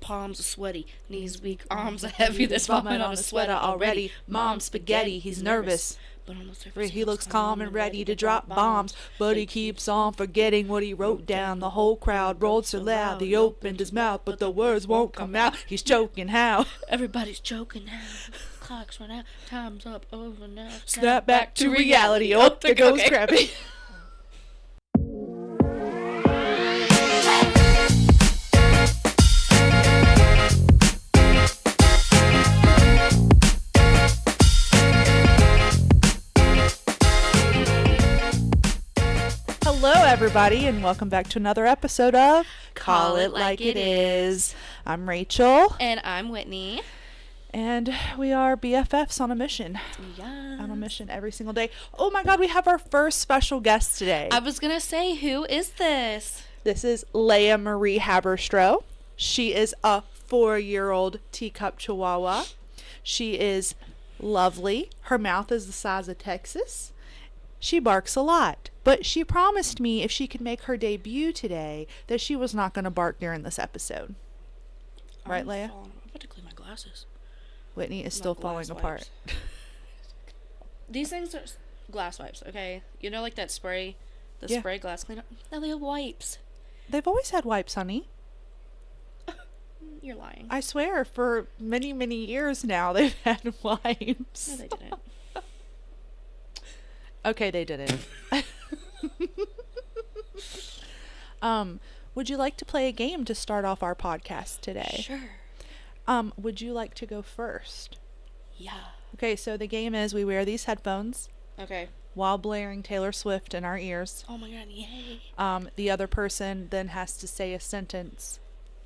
palms are sweaty, knees weak, arms are heavy. There's vomit on his sweater already. Mom's spaghetti, he's nervous. But on the surface He looks calm and ready to drop bombs, but he keeps on forgetting what he wrote down. The whole crowd rolled so loud, he opened his mouth, but the words won't come out. He's choking how? Everybody's choking now. Clock's run out, time's up, over now. Snap back to reality. Oh, there goes Krabby. Hello, everybody, and welcome back to another episode of Call It Like It Is. I'm Rachel. And I'm Whitney. And we are BFFs on a mission. Yeah. On a mission every single day. Oh my God, we have our first special guest today. I was gonna say, who is this? This is Leah Marie Haberstroh. She is a 4-year-old teacup chihuahua. She is lovely. Her mouth is the size of Texas. She barks a lot. But she promised me if she could make her debut today that she was not going to bark during this episode. Right, Leah? I'm about to clean my glasses. Whitney is still falling apart. These things are glass wipes, okay? You know, like that spray, the Yeah. spray glass cleaner? No, they have wipes. They've always had wipes, honey. You're lying. I swear, for many, many years now, they've had wipes. No, they didn't. Okay, they didn't. Would you like to play a game to start off our podcast today? Sure. Would you like to go first? Yeah. Okay, so the game is we wear these headphones Okay. while blaring Taylor Swift in our ears. Oh my god, yay. The other person then has to say a sentence,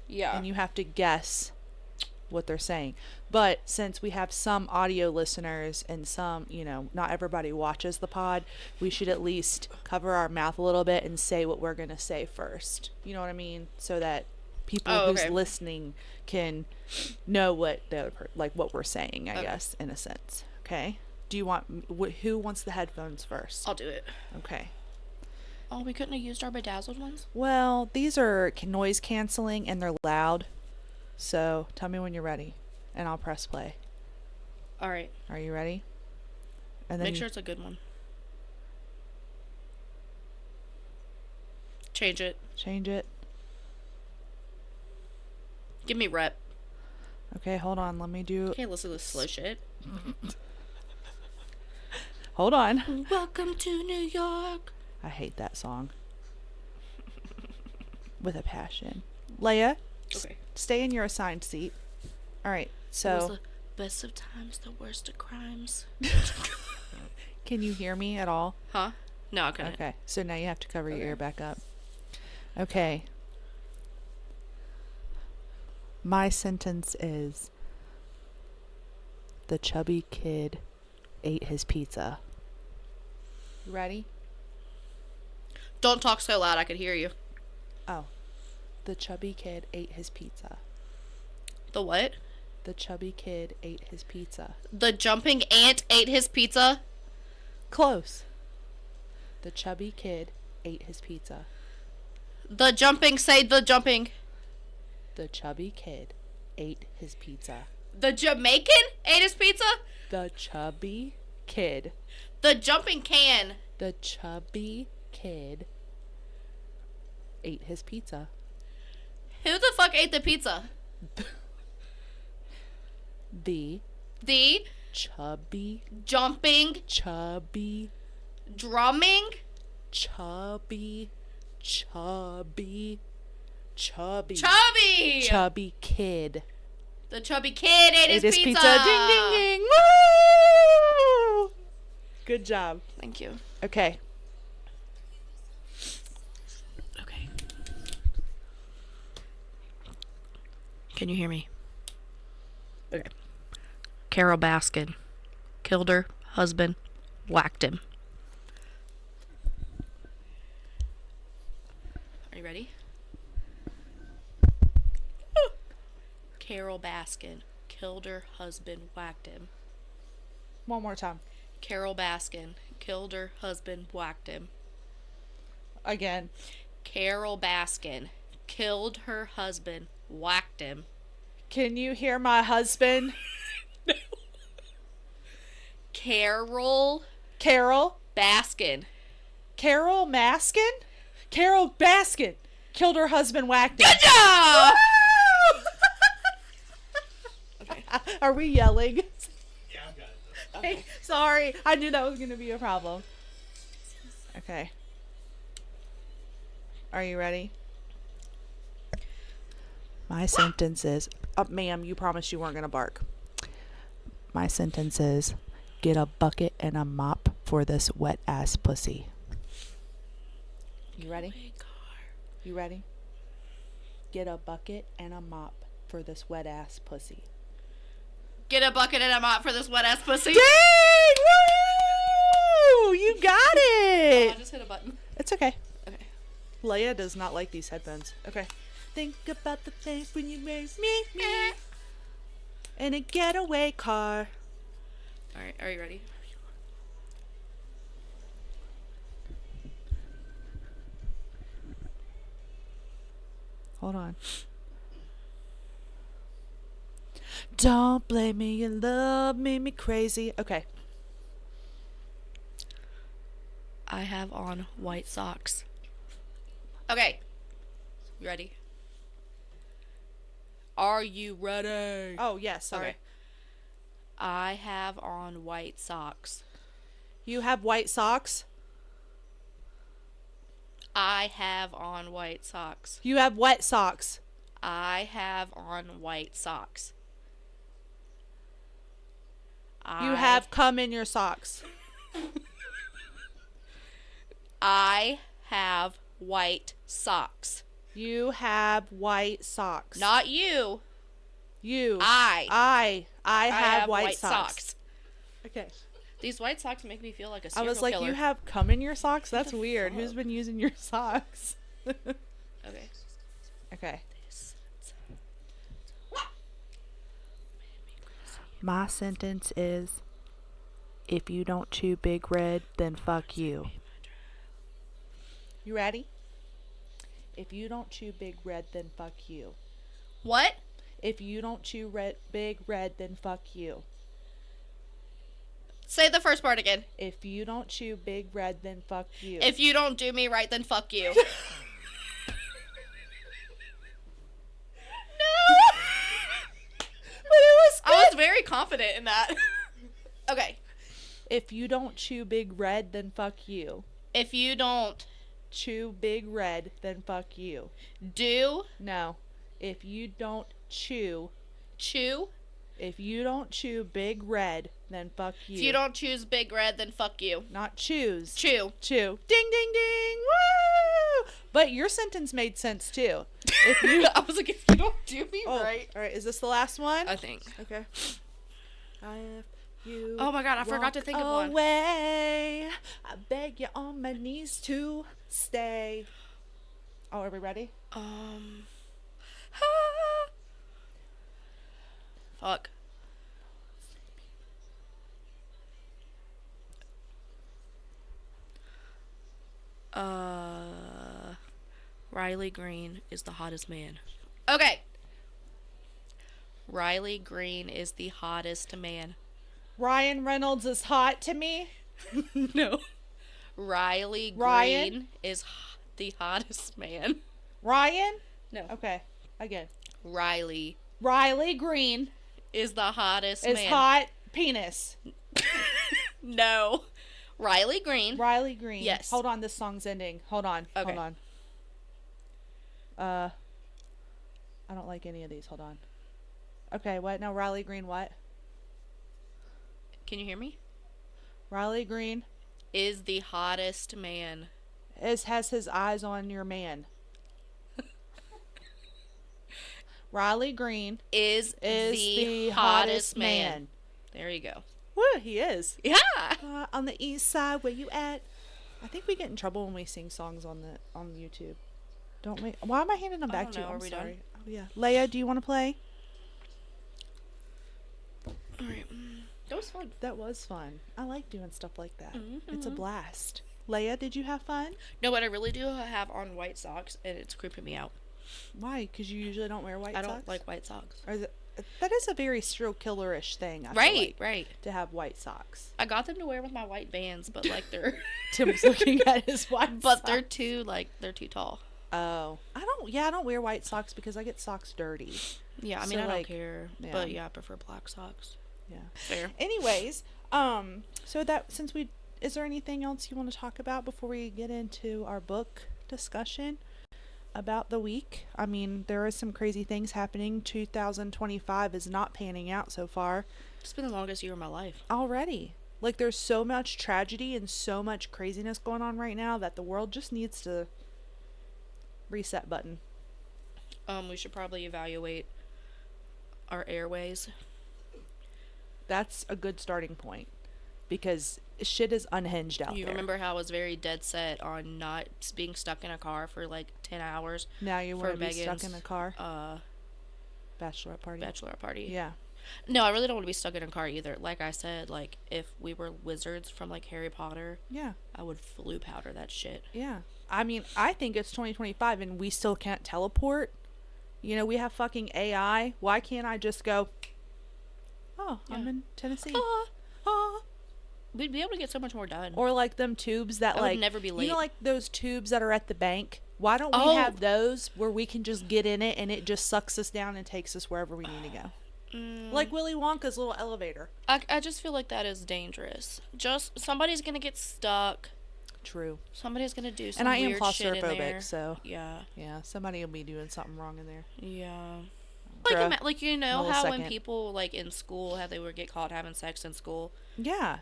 Yeah. and you have to guess what they're saying. But since we have some audio listeners and some, not everybody watches the pod, we should at least cover our mouth a little bit and say what we're going to say first. You know what I mean? So that people who's listening can know what the other what we're saying, I guess, in a sense. Okay? Do you want who wants the headphones first? I'll do it. Okay. Oh, we couldn't have used our bedazzled ones? Well, these are noise canceling and they're loud. So, tell me when you're ready, and I'll press play. All right. Are you ready? And then Make sure it's a good one. Change it. Change it. Give me rep. Okay, hold on. Let me do... Can't listen to this slow shit. Hold on. Welcome to New York. I hate that song. With a passion. Leia, Okay. stay in your assigned seat. All right, It was so... the best of times, the worst of crimes. Can you hear me at all? Huh? No, I couldn't. Okay, so now you have to cover your ear back up. Okay. My sentence is, the chubby kid ate his pizza. You ready? Don't talk so loud, I could hear you. Oh. The chubby kid ate his pizza. The what? The chubby kid ate his pizza. The jumping ant ate his pizza? Close. The chubby kid ate his pizza. The jumping, say the jumping. The chubby kid ate his pizza. The Jamaican ate his pizza? The chubby kid. The jumping can. The chubby kid ate his pizza. Who the fuck ate the pizza? The The chubby, jumping, chubby, drumming, chubby, chubby, chubby, chubby. chubby kid The chubby kid ate his pizza. Ding, ding, ding. Woo! Good job. Thank you. Okay. Okay. Can you hear me? Okay. Carol Baskin killed her husband, whacked him. Are you ready? Carol Baskin killed her husband, whacked him. One more time. Carol Baskin killed her husband, whacked him. Again. Carol Baskin killed her husband, whacked him. Can you hear my husband? No. Carol Carol Baskin. Carol Maskin? Carol Baskin killed her husband, whacked him. Good job! Okay. Are we yelling? Yeah, I've got it. Okay. Sorry. I knew that was going to be a problem. Okay. Are you ready? My sentence is, ma'am, you promised you weren't going to bark. My sentence is, get a bucket and a mop for this wet ass pussy. You ready? You ready? Get a bucket and a mop for this wet ass pussy. Get a bucket and a mop for this wet ass pussy. Dang! Woo! You got it! I just hit a button. It's okay. Okay. Leia does not like these headphones. Okay. Think about the days when you raised me in a getaway car. Alright, are you ready? Hold on. Don't blame me, your love made me crazy. Okay. I have on white socks. Okay. You ready? Are you ready? Oh, yes. Sorry. Okay. I have on white socks. You have white socks? I have on white socks. You have wet socks. I have on white socks. You have cum in your socks. I have white socks. You have white socks. Not you. You. I have white socks. Okay. These white socks make me feel like a I serial was like, killer. you have cum in your socks? That's the weird. fuck? Who's been using your socks? Okay. Okay. My sentence is, if you don't chew Big Red, then fuck you. You ready? If you don't chew Big Red, then fuck you. What? If you don't chew Big Red, then fuck you. Say the first part again. If you don't chew Big Red, then fuck you. If you don't do me right, then fuck you. But it was good. I was very confident in that. Okay. If you don't chew Big Red, then fuck you. If you don't Chew Big Red, then fuck you. do No. If you don't chew chew, If you don't chew Big Red, then fuck you. if you don't choose Big Red, then fuck you. Not choose. Chew. Chew. Ding, ding, ding. Woo! But your sentence made sense, too. If you... I was like, if you don't do me Oh, right. all right. Is this the last one? I think. Okay. If you Oh my god, I forgot to think of one. away, I beg you on my knees to stay. Oh, are we ready? Fuck. Riley Green is the hottest man. Okay. Riley Green is the hottest man. Ryan Reynolds is hot to me. No. Riley Ryan? Green is the hottest man. Ryan? No. Okay. Again. Riley Riley Green is the hottest is man. hot penis. No. Riley Green. Riley Green. Yes. Hold on, this song's ending. Hold on. Okay. Hold on. I don't like any of these. Hold on. Okay, what? Now Riley Green what? Can you hear me? Riley Green Is the hottest man. has his eyes on your man. Riley Green Is the hottest man. There you go. Woo, he is. Yeah. On the east side, where you at? I think we get in trouble when we sing songs on YouTube. Don't we? Why am I handing them I back don't to you? know. Are I'm we sorry. done? Oh yeah. Leia, do you want to play? All right. That was fun. That was fun. I like doing stuff like that. Mm-hmm. It's a blast. Leia, did you have fun? No, but I really do have on white socks, and it's creeping me out. Why? Because you usually don't wear white I socks? don't like white socks. That is a very serial killer-ish thing, I feel Right, like, right. to have white socks. I got them to wear with my white Vans, but like they're Tim's looking at his white but socks. they're too tall. Oh. I don't wear white socks because I get socks dirty. Yeah, I mean, So, I like, don't care. yeah. But yeah, I prefer black socks. Yeah. Fair. Anyways, so is there anything else you want to talk about before we get into our book discussion about the week? I mean, there are some crazy things happening. 2025 is not panning out so far. It's been the longest year of my life. Already. Like, there's so much tragedy and so much craziness going on right now that the world just needs to reset button. We should probably evaluate our airways. That's a good starting point because shit is unhinged out You there. remember how I was very dead set on not being stuck in a car for like 10 hours? Now you want to be Megan's, stuck in a car? Bachelorette party. Bachelorette party. Yeah. No, I really don't want to be stuck in a car either. Like I said, like if we were wizards from like Harry Potter, Yeah. I would flu powder that shit. Yeah. I mean, I think it's 2025 and we still can't teleport. You know, we have fucking AI. Why can't I just go, oh, I'm in Tennessee. We'd be able to get so much more done. Or like them tubes that I like, would never be late. you know, like those tubes that are at the bank? Why don't we Oh. have those where we can just get in it and it just sucks us down and takes us wherever we need to go? Like Willy Wonka's little elevator. I just feel like that is dangerous. Just somebody's gonna get stuck. True. Somebody's gonna do some And I am weird shit in there. claustrophobic, so Yeah. yeah, somebody will be doing something wrong in there. Yeah. For a Like you know how when millisecond. people like in school, how they would get caught having sex in school, Yeah.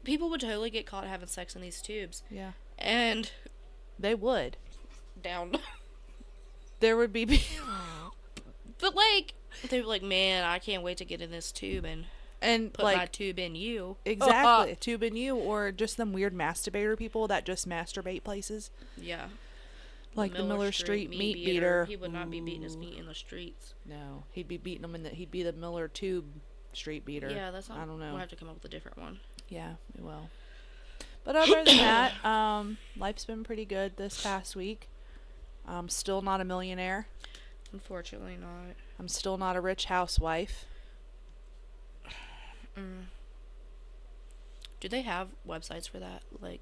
people would totally get caught having sex in these tubes. Yeah. And They would. down. There would be But like they were like, man, I can't wait to get in this tube and put like my tube in you. exactly a tube in you, or just them weird masturbator people that just masturbate places. Yeah. Like the Miller Street meat beater. He would not be beating his meat in the streets. No, he'd be beating them he'd be the Miller Tube Street beater. Yeah, that's not. I don't know. We'll have to come up with a different one. Yeah, we will. But other than that, life's been pretty good this past week. I'm still not a millionaire. Unfortunately, not. I'm still not a rich housewife. Do they have websites for that? Like,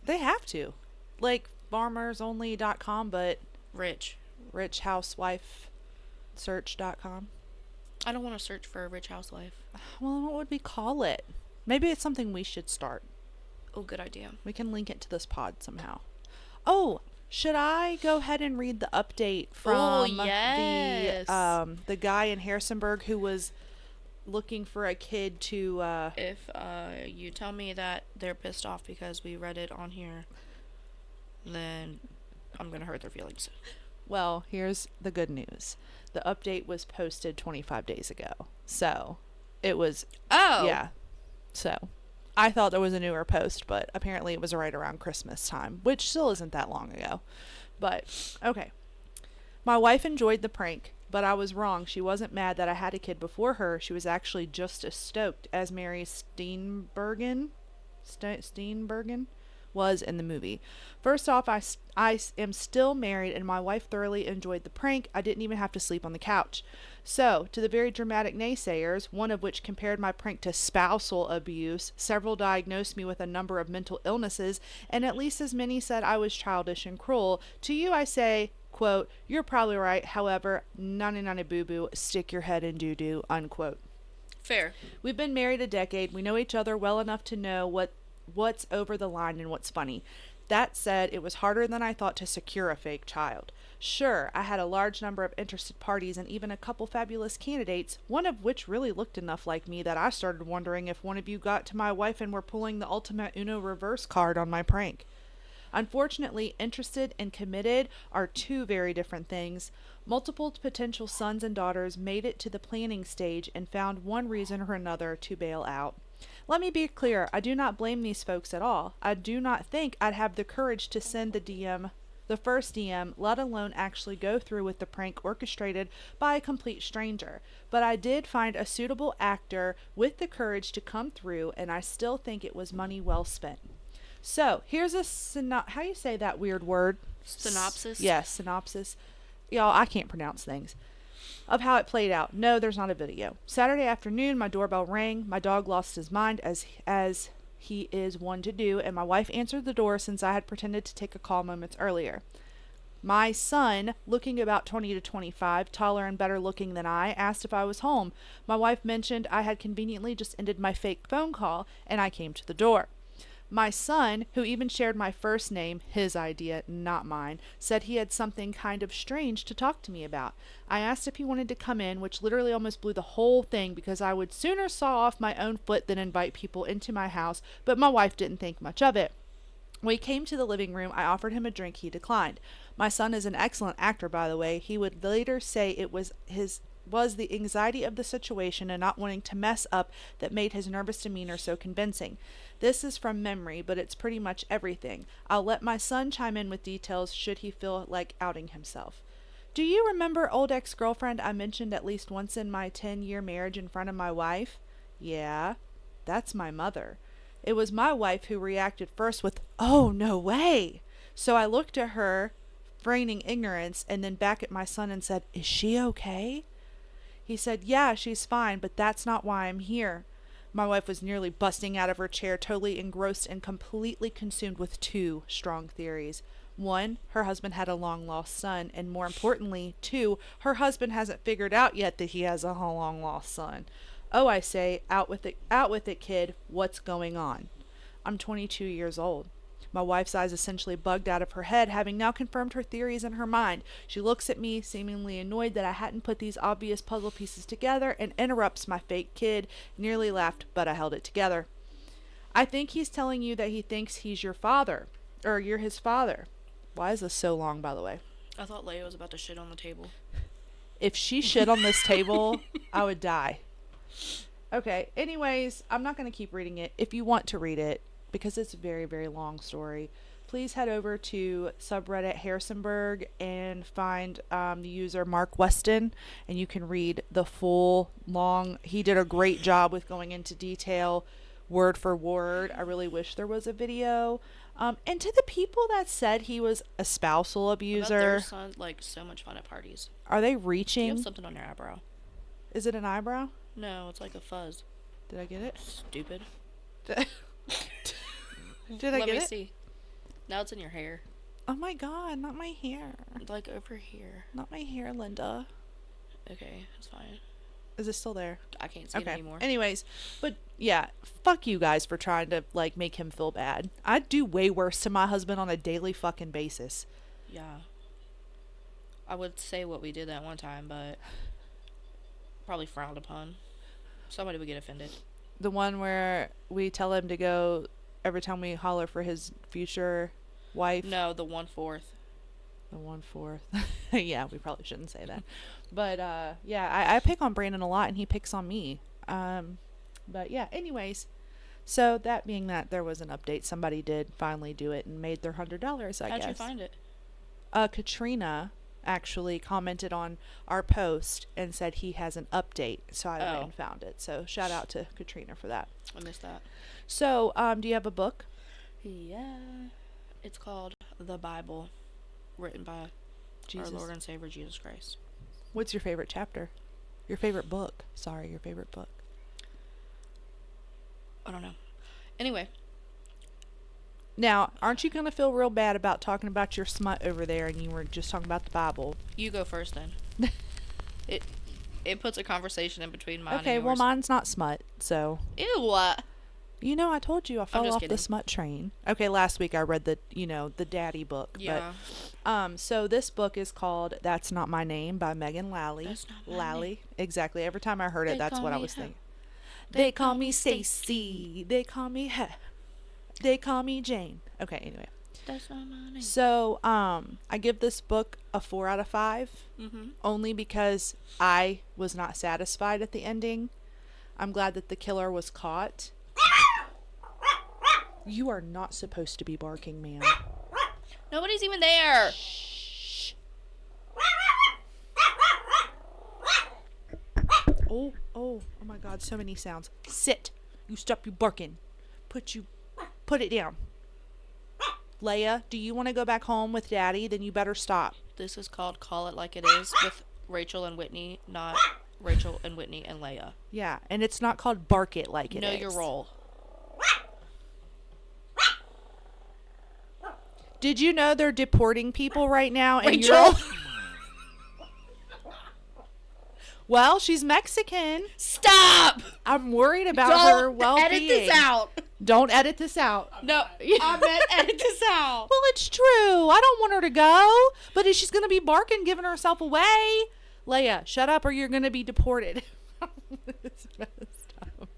They have to. Like farmersonly.com, but rich. richhousewifesearch.com. I don't want to search for a rich housewife. Well, what would we call it? Maybe it's something we should start. Oh, good idea. We can link it to this pod somehow. Oh, should I go ahead and read the update from yes. the guy in Harrisonburg who was looking for a kid to If you tell me that they're pissed off because we read it on here, then I'm gonna hurt their feelings. Well, here's the good news. The update was posted 25 days ago. So, it was Oh. yeah. So, I thought there was a newer post, but apparently it was right around Christmas time, which still isn't that long ago. But, okay. My wife enjoyed the prank, but I was wrong. She wasn't mad that I had a kid before her. She was actually just as stoked as Mary Steenburgen was in the movie. First off, I am still married and my wife thoroughly enjoyed the prank. I didn't even have to sleep on the couch. So, to the very dramatic naysayers, one of which compared my prank to spousal abuse, several diagnosed me with a number of mental illnesses, and at least as many said I was childish and cruel. To you I say, quote, you're probably right, however, nanny boo-boo, stick your head in doo-doo, unquote. Fair. We've been married a decade. We know each other well enough to know what's over the line and what's funny. That said, it was harder than I thought to secure a fake child. Sure, I had a large number of interested parties and even a couple fabulous candidates, one of which really looked enough like me that I started wondering if one of you got to my wife and were pulling the ultimate Uno reverse card on my prank. Unfortunately, interested and committed are two very different things. Multiple potential sons and daughters made it to the planning stage and found one reason or another to bail out. Let me be clear, I do not blame these folks at all. I do not think I'd have the courage to send the first DM, let alone actually go through with the prank orchestrated by a complete stranger. But I did find a suitable actor with the courage to come through, and I still think it was money well spent. So, here's a how you say that weird word? Synopsis? Yes, synopsis. y'all, I can't pronounce things, of how it played out. No, there's not a video. Saturday afternoon, my doorbell rang. My dog lost his mind, as he is one to do, and my wife answered the door since I had pretended to take a call moments earlier. My son, looking about 20 to 25, taller and better looking than I, asked if I was home. My wife mentioned I had conveniently just ended my fake phone call, and I came to the door. My son, who even shared my first name, his idea, not mine, said he had something kind of strange to talk to me about. I asked if he wanted to come in, which literally almost blew the whole thing because I would sooner saw off my own foot than invite people into my house, but my wife didn't think much of it. When he came to the living room, I offered him a drink. He declined. My son is an excellent actor, by the way. He would later say it was the anxiety of the situation and not wanting to mess up that made his nervous demeanor so convincing. This is from memory, but it's pretty much everything. I'll let my son chime in with details should he feel like outing himself. Do you remember old ex-girlfriend I mentioned at least once in my 10-year marriage in front of my wife? Yeah, that's my mother. It was my wife who reacted first with, "Oh, no way." So I looked at her, feigning ignorance, and then back at my son and said, "Is she okay?" He said, "Yeah, she's fine, but that's not why I'm here." My wife was nearly busting out of her chair, totally engrossed and completely consumed with two strong theories. One, her husband had a long-lost son, and more importantly, two, her husband hasn't figured out yet that he has a long-lost son. Oh, I say, out with it, kid. What's going on? I'm 22 years old. My wife's eyes essentially bugged out of her head, having now confirmed her theories in her mind. She looks at me, seemingly annoyed that I hadn't put these obvious puzzle pieces together, and interrupts my fake kid. Nearly laughed, but I held it together. I think he's telling you that he thinks he's your father, or you're his father. Why is this so long, by the way? I thought Leia was about to shit on the table. If she shit on this table, I would die. Okay, anyways, I'm not going to keep reading it. If you want to read it, because it's a very, very long story, please head over to subreddit Harrisonburg and find the user Mark Weston, and you can read the full long. He did a great job with going into detail, word for word. I really wish there was a video. And to the people that said he was a spousal abuser, Their son like so much fun at parties. are they You reaching? have something on your eyebrow. Is it an eyebrow? No, it's like a fuzz. Did I get it? Stupid. Did I Let get me it? see. Now it's in your hair. Oh my god, not my hair. Like over here. Not my hair, Linda. Okay, it's fine. Is it still there? I can't see it anymore. Anyways, but yeah, fuck you guys for trying to like make him feel bad. I'd do way worse to my husband on a daily fucking basis. Yeah. I would say what we did that one time, but probably frowned upon. Somebody would get offended. The one where we tell him to go every time we holler for his future wife. No, the 1/4. The 1/4. Yeah, we probably shouldn't say that. But yeah, I pick on Brandon a lot and he picks on me. But yeah, anyways. So that being that, there was an update. Somebody did finally do it and made their $100, I guess. How'd you find it? Katrina actually commented on our post and said he has an update. So I went and found it. So shout out to Katrina for that. I missed that. So, do you have a book? Yeah. It's called The Bible, written by Jesus. our Lord and Savior Jesus Christ. What's your favorite chapter? Your favorite book. Sorry, your favorite book. I don't know. Anyway. Now, aren't you going to feel real bad about talking about your smut over there and you were just talking about the Bible? You go first then. It puts a conversation in between mine and Okay, yours. well, mine's not smut, so. Ew. You know, I told you I fell just off kidding. the smut train. Okay, last week I read the daddy book. Yeah. But, so this book is called That's Not My Name by Megan Lally. That's not my Lally. name. Exactly. Every time I heard it, They that's call what I me was her. thinking. They call me Stacy. They call me They call me Jane. Okay, anyway. That's not my name. So, I give this book a 4 out of 5. Mm-hmm. Only because I was not satisfied at the ending. I'm glad that the killer was caught. You are not supposed to be barking, ma'am. Nobody's even there. Shh. Oh my god, so many sounds. Sit. You stop you barking. Put it down. Leia, do you want to go back home with Daddy? Then you better stop. This is called Call It Like It Is with Rachel and Whitney, not Rachel and Whitney and Leia. Yeah, and it's not called Bark It Like It Is. Know your role. Did you know they're deporting people right now? And Rachel! Well, she's Mexican. Stop! I'm worried about her well-being. Edit this out. Don't edit this out. No, I meant edit this out. Well, it's true. I don't want her to go. But if she's going to be barking, giving herself away. Leia, shut up or you're going to be deported. It's messed up.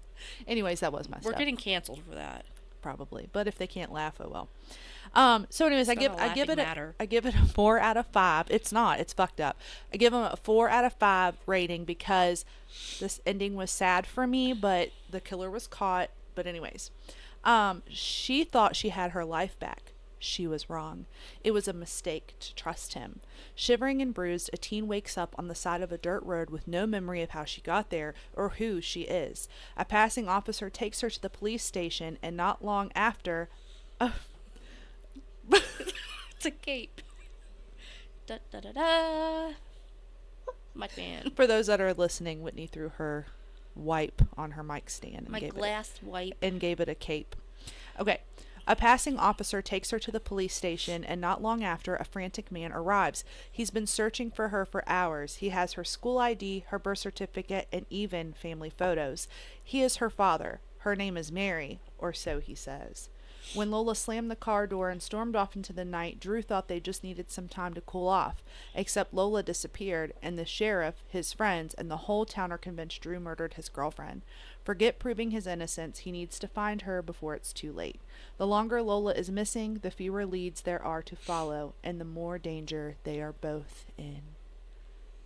Anyways, that was messed up. We're getting canceled for that. Probably. But if they can't laugh, oh well. So anyways, I give it a 4 out of 5. It's not. It's fucked up. I give them a 4 out of 5 rating because this ending was sad for me, but the killer was caught. But anyways, she thought she had her life back. She was wrong. It was a mistake to trust him. Shivering and bruised, a teen wakes up on the side of a dirt road with no memory of how she got there or who she is. A passing officer takes her to the police station, and not long after... It's a cape. Da da da da. Mic man. For those that are listening, Whitney threw her wipe on her mic stand and gave it a cape. Okay. A passing officer takes her to the police station, and not long after, a frantic man arrives. He's been searching for her for hours. He has her school ID, her birth certificate, and even family photos. He is her father. Her name is Mary, or so he says. When Lola slammed the car door and stormed off into the night, Drew thought they just needed some time to cool off. Except Lola disappeared, and the sheriff, his friends, and the whole town are convinced Drew murdered his girlfriend. Forget proving his innocence. He needs to find her before it's too late. The longer Lola is missing, the fewer leads there are to follow, and the more danger they are both in.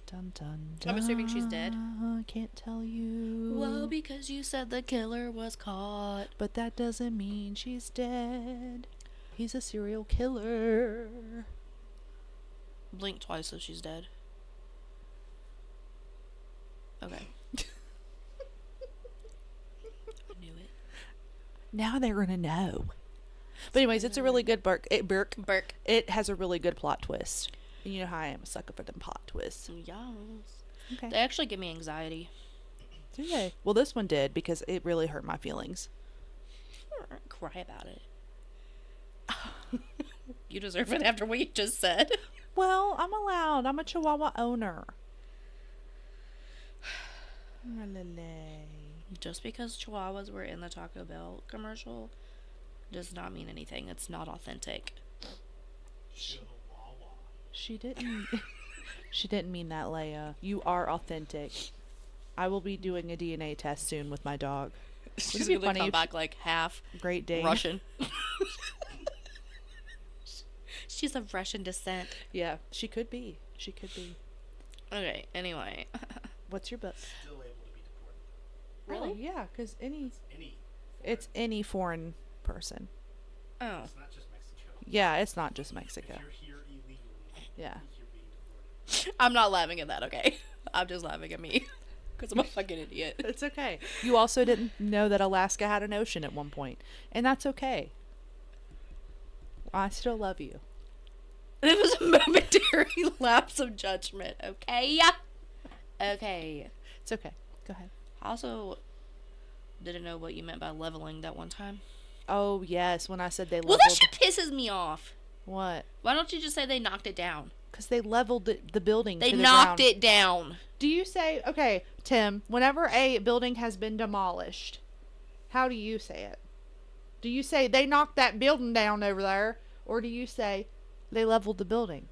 Dun, dun, dun. I'm assuming she's dead. I can't tell you. Well, because you said the killer was caught. But that doesn't mean she's dead. He's a serial killer. Blink twice so she's dead. Okay. I knew it. Now they're gonna know. But anyways, it's a really good Burke. It has a really good plot twist. And you know how I am a sucker for them plot twists. Yes. Okay. They actually give me anxiety. Do they? Well, this one did because it really hurt my feelings. Cry about it. You deserve it after what you just said. Well, I'm allowed. I'm a Chihuahua owner. Just because Chihuahuas were in the Taco Bell commercial does not mean anything. It's not authentic. She didn't. She didn't mean that, Leia. You are authentic. I will be doing a DNA test soon with my dog. She's gonna come back like half Great Dane. Russian. She's of Russian descent. Yeah, she could be. She could be. Okay. Anyway. What's your book? Still able to be deported. Really? Oh, yeah, because Any. it's any foreign person. Oh. It's not just Mexico. Yeah, it's not just Mexico. If you're here illegally, Yeah. you're being deported. I'm not laughing at that, okay? I'm just laughing at me. Because I'm a fucking idiot. It's okay. You also didn't know that Alaska had an ocean at one point. And that's okay. I still love you. It was a momentary lapse of judgment, okay? Okay. It's okay. Go ahead. I also didn't know what you meant by leveling that one time. Oh, yes. When I said they Well, leveled... that shit pisses me off. What? Why don't you just say they knocked it down? Because they leveled the building They to the knocked ground. it down. Do you say... Okay, Tim, whenever a building has been demolished, how do you say it? Do you say they knocked that building down over there? Or do you say they leveled the building?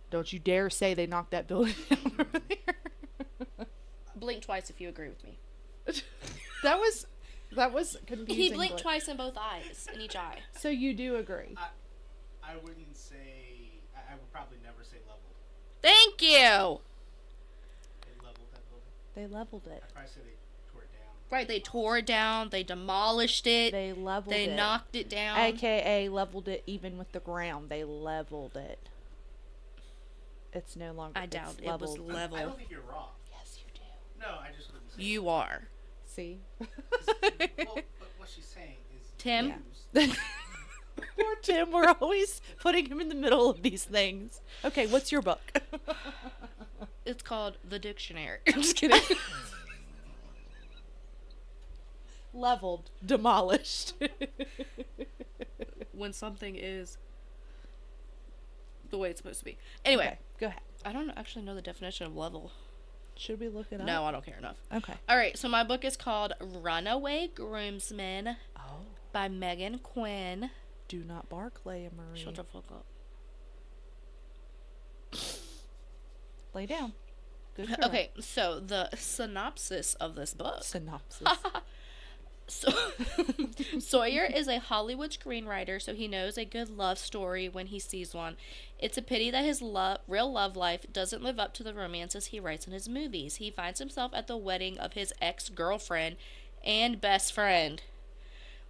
Don't you dare say they knocked that building down over there. Blink twice if you agree with me. That was confusing. He blinked but- twice in both eyes, in each eye. So you do agree? I wouldn't say. I would probably never say leveled. Thank you! They leveled that building. They leveled it. I'd probably say they tore it down. Right, they tore it down, they demolished it, They leveled they it. knocked it down. AKA leveled it even with the ground. They leveled it. It's no longer. I doubt it's it was leveled. level. I don't think you're wrong. Yes, you do. No, I just wouldn't say. You are. See? Well, but what she's saying is. Tim? Yeah. Poor Tim. We're always putting him in the middle of these things. Okay, what's your book? It's called The Dictionary. I'm just kidding. Leveled. Demolished. When something is the way it's supposed to be. Anyway, Okay, go ahead. I don't actually know the definition of level. Should we look it up? No, I don't care enough. Okay. All right, so my book is called Runaway Groomsmen Oh. by Megan Quinn. Do not bark, Leia Marie. Shut the fuck up. Lay down. Good girl. Okay, so the synopsis of this book. Synopsis. So, Sawyer is a Hollywood screenwriter, so he knows a good love story when he sees one. It's a pity that his real love life doesn't live up to the romances he writes in his movies. He finds himself at the wedding of his ex-girlfriend and best friend.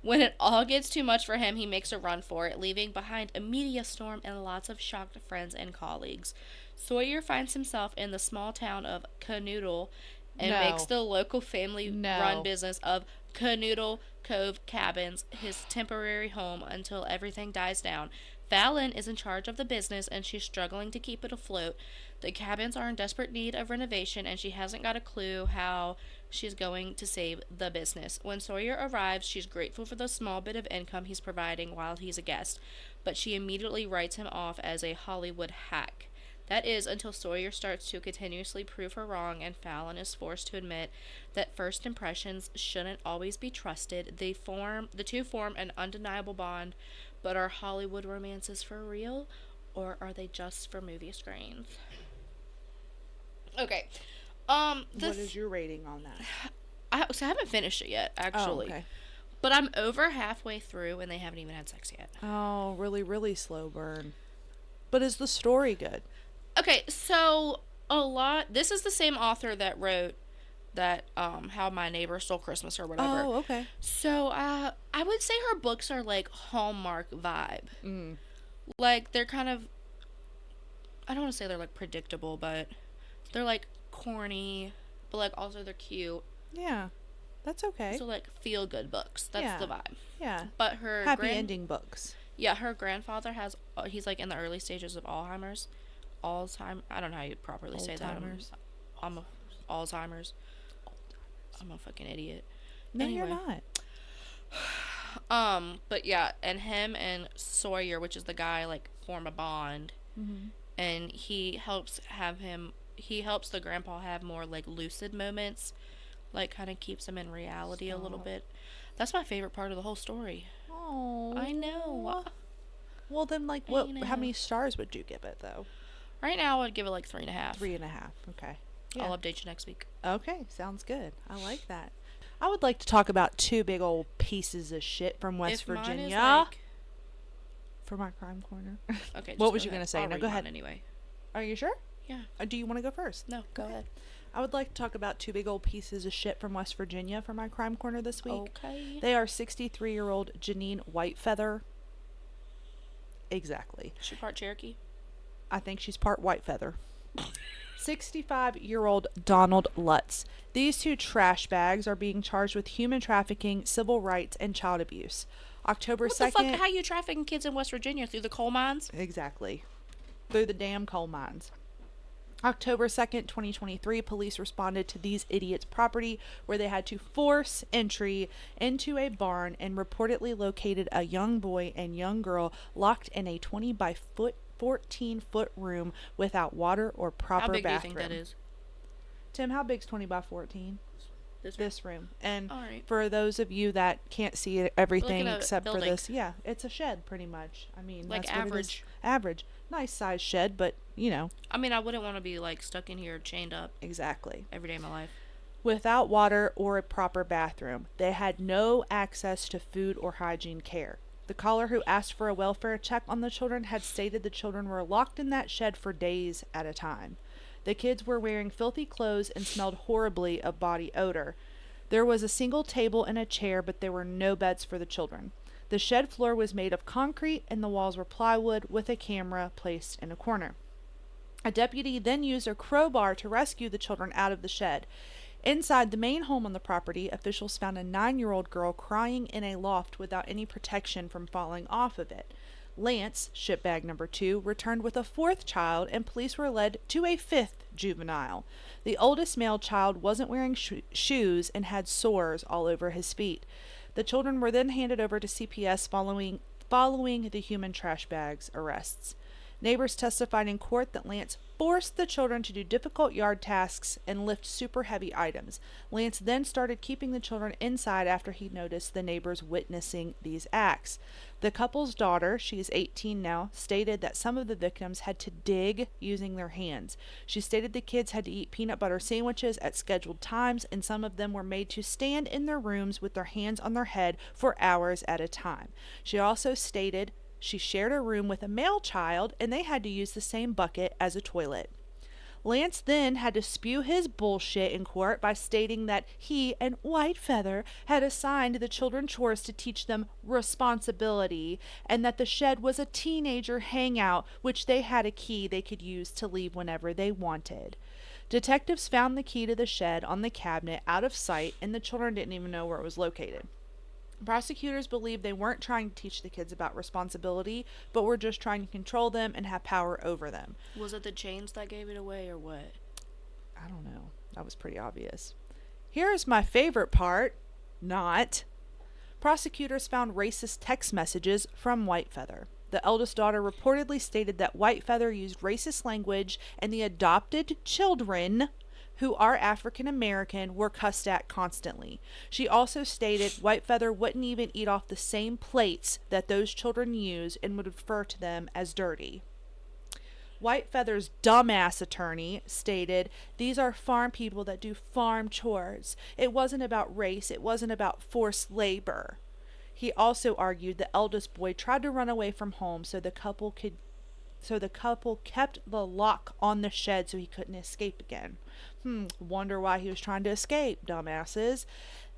When it all gets too much for him, he makes a run for it, leaving behind a media storm and lots of shocked friends and colleagues. Sawyer finds himself in the small town of Canoodle and No. makes the local family-run No. business of Canoodle Cove Cabins his temporary home until everything dies down. Fallon is in charge of the business and she's struggling to keep it afloat. The cabins are in desperate need of renovation and she hasn't got a clue how she's going to save the business. When Sawyer arrives, she's grateful for the small bit of income he's providing while he's a guest, but she immediately writes him off as a Hollywood hack. That is until Sawyer starts to continuously prove her wrong and Fallon is forced to admit that first impressions shouldn't always be trusted. The two form an undeniable bond, but are Hollywood romances for real or are they just for movie screens? Okay. What is your rating on that? So I haven't finished it yet, actually. Oh, okay. But I'm over halfway through and they haven't even had sex yet. Oh, really, really slow burn. But is the story good? Okay, so this is the same author that wrote that How My Neighbor Stole Christmas or whatever. Oh, okay. So I would say her books are like Hallmark vibe. Mm. Like they're kind of, I don't want to say they're like predictable, but they're like corny, but like also they're cute. Yeah, that's okay. So like feel good books. That's the vibe. Yeah. But her Happy ending books. Yeah, her grandfather has he's like in the early stages of Alzheimer's. I don't know how you properly say that. I'm Alzheimer's. I'm a fucking idiot. No, Anyway. you're not. But yeah, and him and Sawyer, which is the guy, like form a bond, Mm-hmm. and he helps the grandpa have more like lucid moments, like kind of keeps him in reality a little bit. That's my favorite part of the whole story. Oh, I know. Well, then, like, I what? know. How many stars would you give it, though? Right now, I would give it like 3.5. 3.5. Okay. Yeah. I'll update you next week. Okay, sounds good. I like that. I would like to talk about two big old pieces of shit from West If mine is, Virginia like- for my crime corner. Okay. What just was go you gonna ahead. say? I'll No, read go mine ahead. Anyway. Are you sure? Yeah. Do you want to go first? No. Go ahead. I would like to talk about two big old pieces of shit from West Virginia for my crime corner this week. Okay. They are 63-year-old Janine Whitefeather. Exactly. She part Cherokee. I think she's part Whitefeather. 65-year-old Donald Lutz. These two trash bags are being charged with human trafficking, civil rights, and child abuse. October What 2nd. the fuck? How you trafficking kids in West Virginia through the coal mines? Exactly. Through the damn coal mines. October 2nd, 2023, police responded to these idiots' property where they had to force entry into a barn and reportedly located a young boy and young girl locked in a 20 by 14 foot room without water or proper How big bathroom. do you think that is? Tim, how big's 20 by 14? This This room. And All right. for those of you that can't see everything at a except for building. this, yeah, it's a shed pretty much. I mean, Like that's what it is. average. Average. Nice size shed, but you know, I mean, I wouldn't want to be like stuck in here chained up exactly. every day of my life. Without water or a proper bathroom. They had no access to food or hygiene care. The caller who asked for a welfare check on the children had stated the children were locked in that shed for days at a time. The kids were wearing filthy clothes and smelled horribly of body odor. There was a single table and a chair, but there were no beds for the children. The shed floor was made of concrete and the walls were plywood with a camera placed in a corner. A deputy then used a crowbar to rescue the children out of the shed. Inside the main home on the property, officials found a 9-year-old girl crying in a loft without any protection from falling off of it. Lantz, shipbag number 2, returned with a 4th child, and police were led to a 5th juvenile. The oldest male child wasn't wearing shoes and had sores all over his feet. The children were then handed over to CPS following the human trash bag's arrests. Neighbors testified in court that Lantz forced the children to do difficult yard tasks and lift super heavy items. Lantz then started keeping the children inside after he noticed the neighbors witnessing these acts. The couple's daughter, she is 18 now, stated that some of the victims had to dig using their hands. She stated the kids had to eat peanut butter sandwiches at scheduled times, and some of them were made to stand in their rooms with their hands on their head for hours at a time. She also stated she shared a room with a male child, and they had to use the same bucket as a toilet. Lantz then had to spew his bullshit in court by stating that he and Whitefeather had assigned the children chores to teach them responsibility, and that the shed was a teenager hangout, which they had a key they could use to leave whenever they wanted. Detectives found the key to the shed on the cabinet out of sight, and the children didn't even know where it was located. Prosecutors believe they weren't trying to teach the kids about responsibility, but were just trying to control them and have power over them. Was it the chains that gave it away or what? I don't know. That was pretty obvious. Here's my favorite part. Not. Prosecutors found racist text messages from Whitefeather. The eldest daughter reportedly stated that Whitefeather used racist language, and the adopted children, who are African American, were cussed at constantly. She also stated Whitefeather wouldn't even eat off the same plates that those children use and would refer to them as dirty. Whitefeather's dumbass attorney stated, "These are farm people that do farm chores. It wasn't about race. It wasn't about forced labor." He also argued the eldest boy tried to run away from home so the couple kept the lock on the shed so he couldn't escape again. Wonder why he was trying to escape, dumbasses.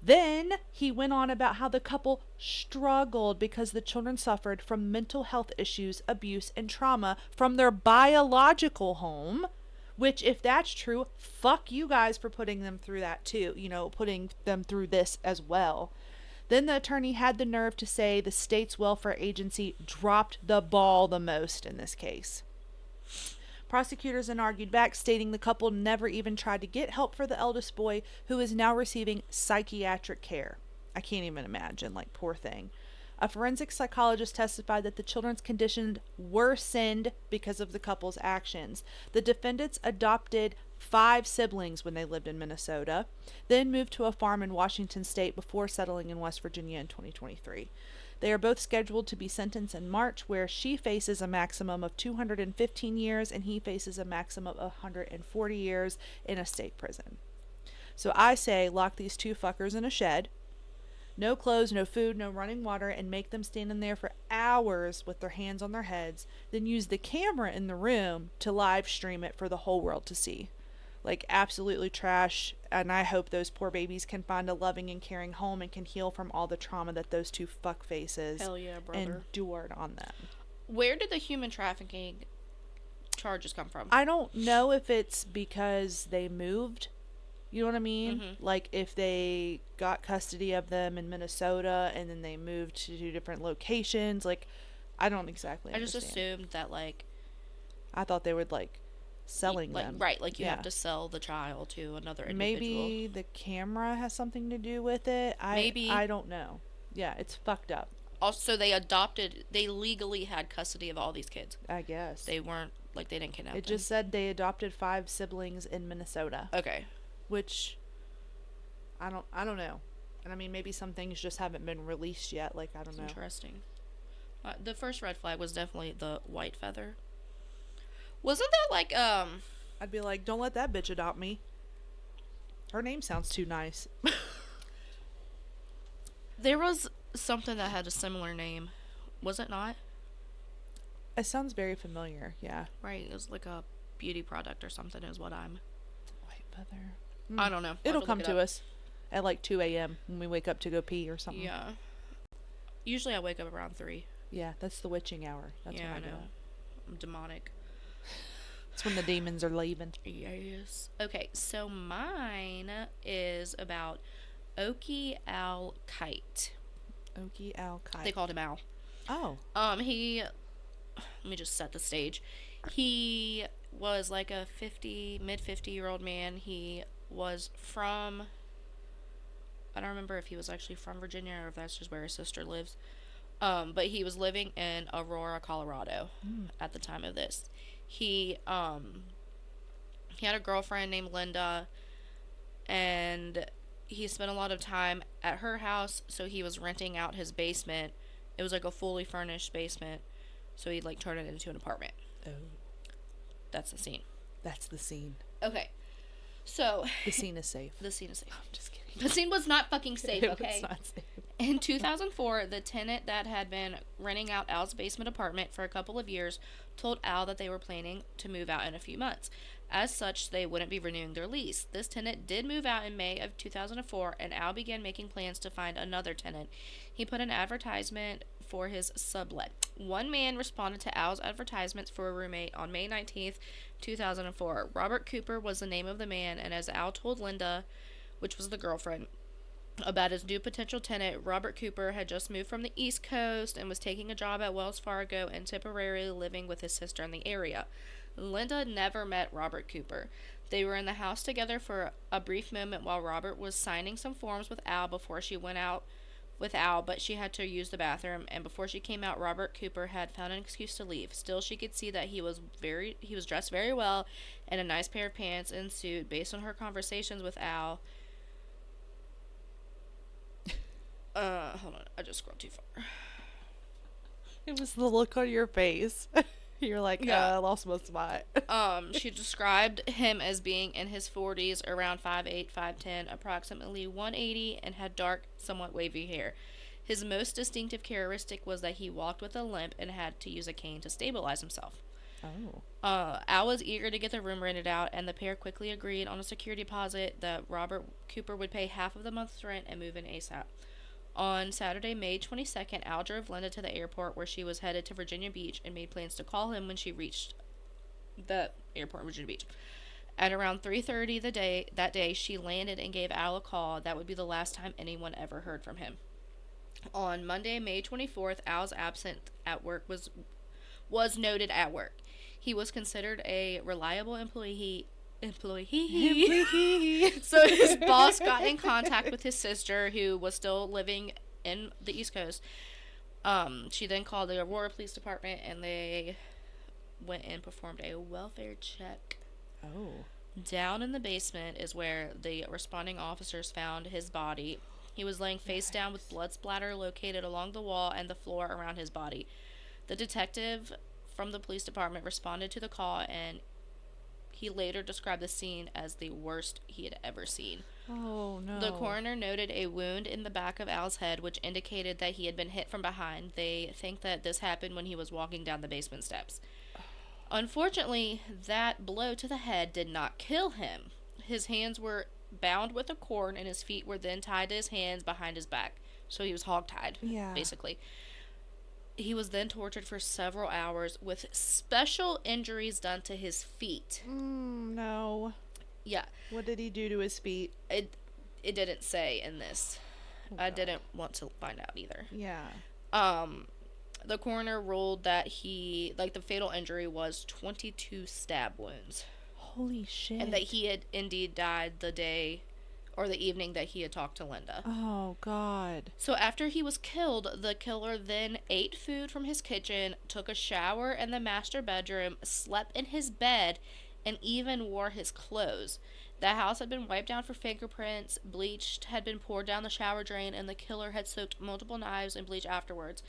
Then he went on about how the couple struggled because the children suffered from mental health issues, abuse, and trauma from their biological home, which, if that's true, fuck you guys for putting them through that too, putting them through this as well. Then the attorney had the nerve to say the state's welfare agency dropped the ball the most in this case. Prosecutors then argued back, stating the couple never even tried to get help for the eldest boy, who is now receiving psychiatric care. I can't even imagine, poor thing. A forensic psychologist testified that the children's condition worsened because of the couple's actions. The defendants adopted 5 siblings when they lived in Minnesota, then moved to a farm in Washington state before settling in West Virginia in 2023. They are both scheduled to be sentenced in March, where she faces a maximum of 215 years and he faces a maximum of 140 years in a state prison. So I say lock these 2 fuckers in a shed, no clothes, no food, no running water, and make them stand in there for hours with their hands on their heads, then use the camera in the room to live stream it for the whole world to see. Absolutely trash, and I hope those poor babies can find a loving and caring home and can heal from all the trauma that those 2 fuck faces endured on them. Where did the human trafficking charges come from? I don't know if it's because they moved, you know what I mean? Mm-hmm. If they got custody of them in Minnesota and then they moved to 2 different locations, I don't exactly understand. I just assumed that, I thought they would, selling them. Right, you have to sell the child to another individual. Maybe the camera has something to do with it. I don't know. Yeah, it's fucked up. Also, they legally had custody of all these kids. I guess. They weren't, they didn't kidnap them. It just said they adopted 5 siblings in Minnesota. Okay. Which, I don't know. And I mean, maybe some things just haven't been released yet. I don't know. Interesting. The first red flag was definitely the Whitefeather. Wasn't that I'd be like, don't let that bitch adopt me. Her name sounds too nice. There was something that had a similar name. Was it not? It sounds very familiar, yeah. Right, it was a beauty product or something is what I'm... Whitefeather. I don't know. It'll come to us at 2 a.m. when we wake up to go pee or something. Yeah. Usually I wake up around 3. Yeah, that's the witching hour. That's yeah, when I know. I'm demonic. It's when the demons are leaving. Yes. Okay, so mine is about Oakley Al Kite. Okie Al Kite. They called him Al. Oh. He, let me just set the stage. He was like a mid 50-year-old man. He was from, I don't remember if he was actually from Virginia or if that's just where his sister lives. But he was living in Aurora, Colorado at the time of this. He had a girlfriend named Linda, and he spent a lot of time at her house, so he was renting out his basement. It was like a fully furnished basement, so he'd like turn it into an apartment. Oh. That's the scene. That's the scene. Okay. So The scene is safe. the scene is safe. I'm just kidding. The scene was not fucking safe, It okay? was not safe. In 2004, the tenant that had been renting out Al's basement apartment for a couple of years told Al that they were planning to move out in a few months. As such, they wouldn't be renewing their lease. This tenant did move out in May of 2004, and Al began making plans to find another tenant. He put an advertisement for his sublet. One man responded to Al's advertisements for a roommate on May 19th, 2004. Robert Cooper was the name of the man, and as Al told Linda, which was the girlfriend, about his new potential tenant, Robert Cooper had just moved from the East Coast and was taking a job at Wells Fargo and temporarily living with his sister in the area. Linda never met Robert Cooper. They were in the house together for a brief moment while Robert was signing some forms with Al before she went out with Al, but she had to use the bathroom, and before she came out, Robert Cooper had found an excuse to leave. Still, she could see that he was dressed very well in a nice pair of pants and suit. Based on her conversations with Al, hold on, I just scrolled too far. It was the look on your face. You're like, Yeah. I lost my spot. She described him as being in his 40s, around 5'8", 5'10", approximately 180, and had dark, somewhat wavy hair. His most distinctive characteristic was that he walked with a limp and had to use a cane to stabilize himself. Oh. Al was eager to get the room rented out, and the pair quickly agreed on a security deposit that Robert Cooper would pay half of the month's rent and move in ASAP. On Saturday, May 22nd, Al drove Linda to the airport where she was headed to Virginia Beach and made plans to call him when she reached the airport in Virginia Beach. At around 3:30 that day, she landed and gave Al a call. That would be the last time anyone ever heard from him. On Monday, May 24th, Al's absence at work was noted at work. He was considered a reliable employee. So his boss got in contact with his sister, who was still living in the East Coast. She then called the Aurora Police Department, and they went and performed a welfare check. Oh. Down in the basement is where the responding officers found his body. He was laying face down with blood splatter located along the wall and the floor around his body. The detective from the police department responded to the call, and he later described the scene as the worst he had ever seen. Oh, no. The coroner noted a wound in the back of Al's head, which indicated that he had been hit from behind. They think that this happened when he was walking down the basement steps. Unfortunately, that blow to the head did not kill him. His hands were bound with a cord, and his feet were then tied to his hands behind his back. So he was hogtied, basically. He was then tortured for several hours with special injuries done to his feet. No. Yeah. What did he do to his feet? It didn't say in this. Oh, I God. didn't want to find out either. Yeah. The coroner ruled that the fatal injury was 22 stab wounds. Holy shit. And that he had indeed died the day or the evening that he had talked to Linda. Oh, God. So after he was killed, the killer then ate food from his kitchen, took a shower in the master bedroom, slept in his bed, and even wore his clothes. The house had been wiped down for fingerprints, bleach had been poured down the shower drain, and the killer had soaked multiple knives in bleach afterwards.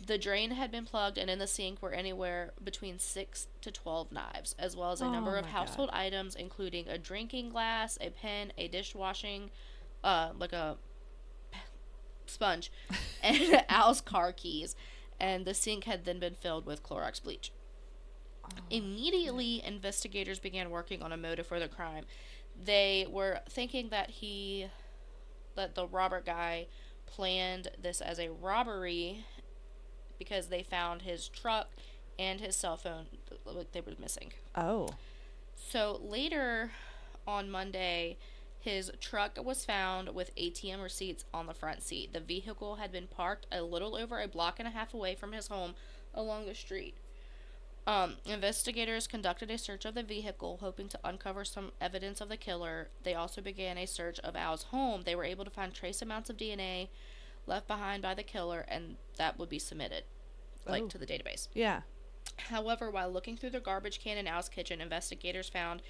The drain had been plugged, and in the sink were anywhere between 6 to 12 knives, as well as a number of household items, including a drinking glass, a pen, a dishwashing, like a sponge, and Al's car keys. And the sink had then been filled with Clorox bleach. Immediately, investigators began working on a motive for the crime. They were thinking that the Robert guy planned this as a robbery, because they found his truck and his cell phone, they were missing. Oh. So later on Monday, His truck was found with ATM receipts on the front seat. The vehicle had been parked a little over a block and a half away from his home along the street. Investigators conducted a search of the vehicle, hoping to uncover some evidence of the killer. They also began a search of Al's home. They were able to find trace amounts of DNA left behind by the killer, and that would be submitted, Oh. to the database. Yeah. However, while looking through the garbage can in Al's kitchen, investigators found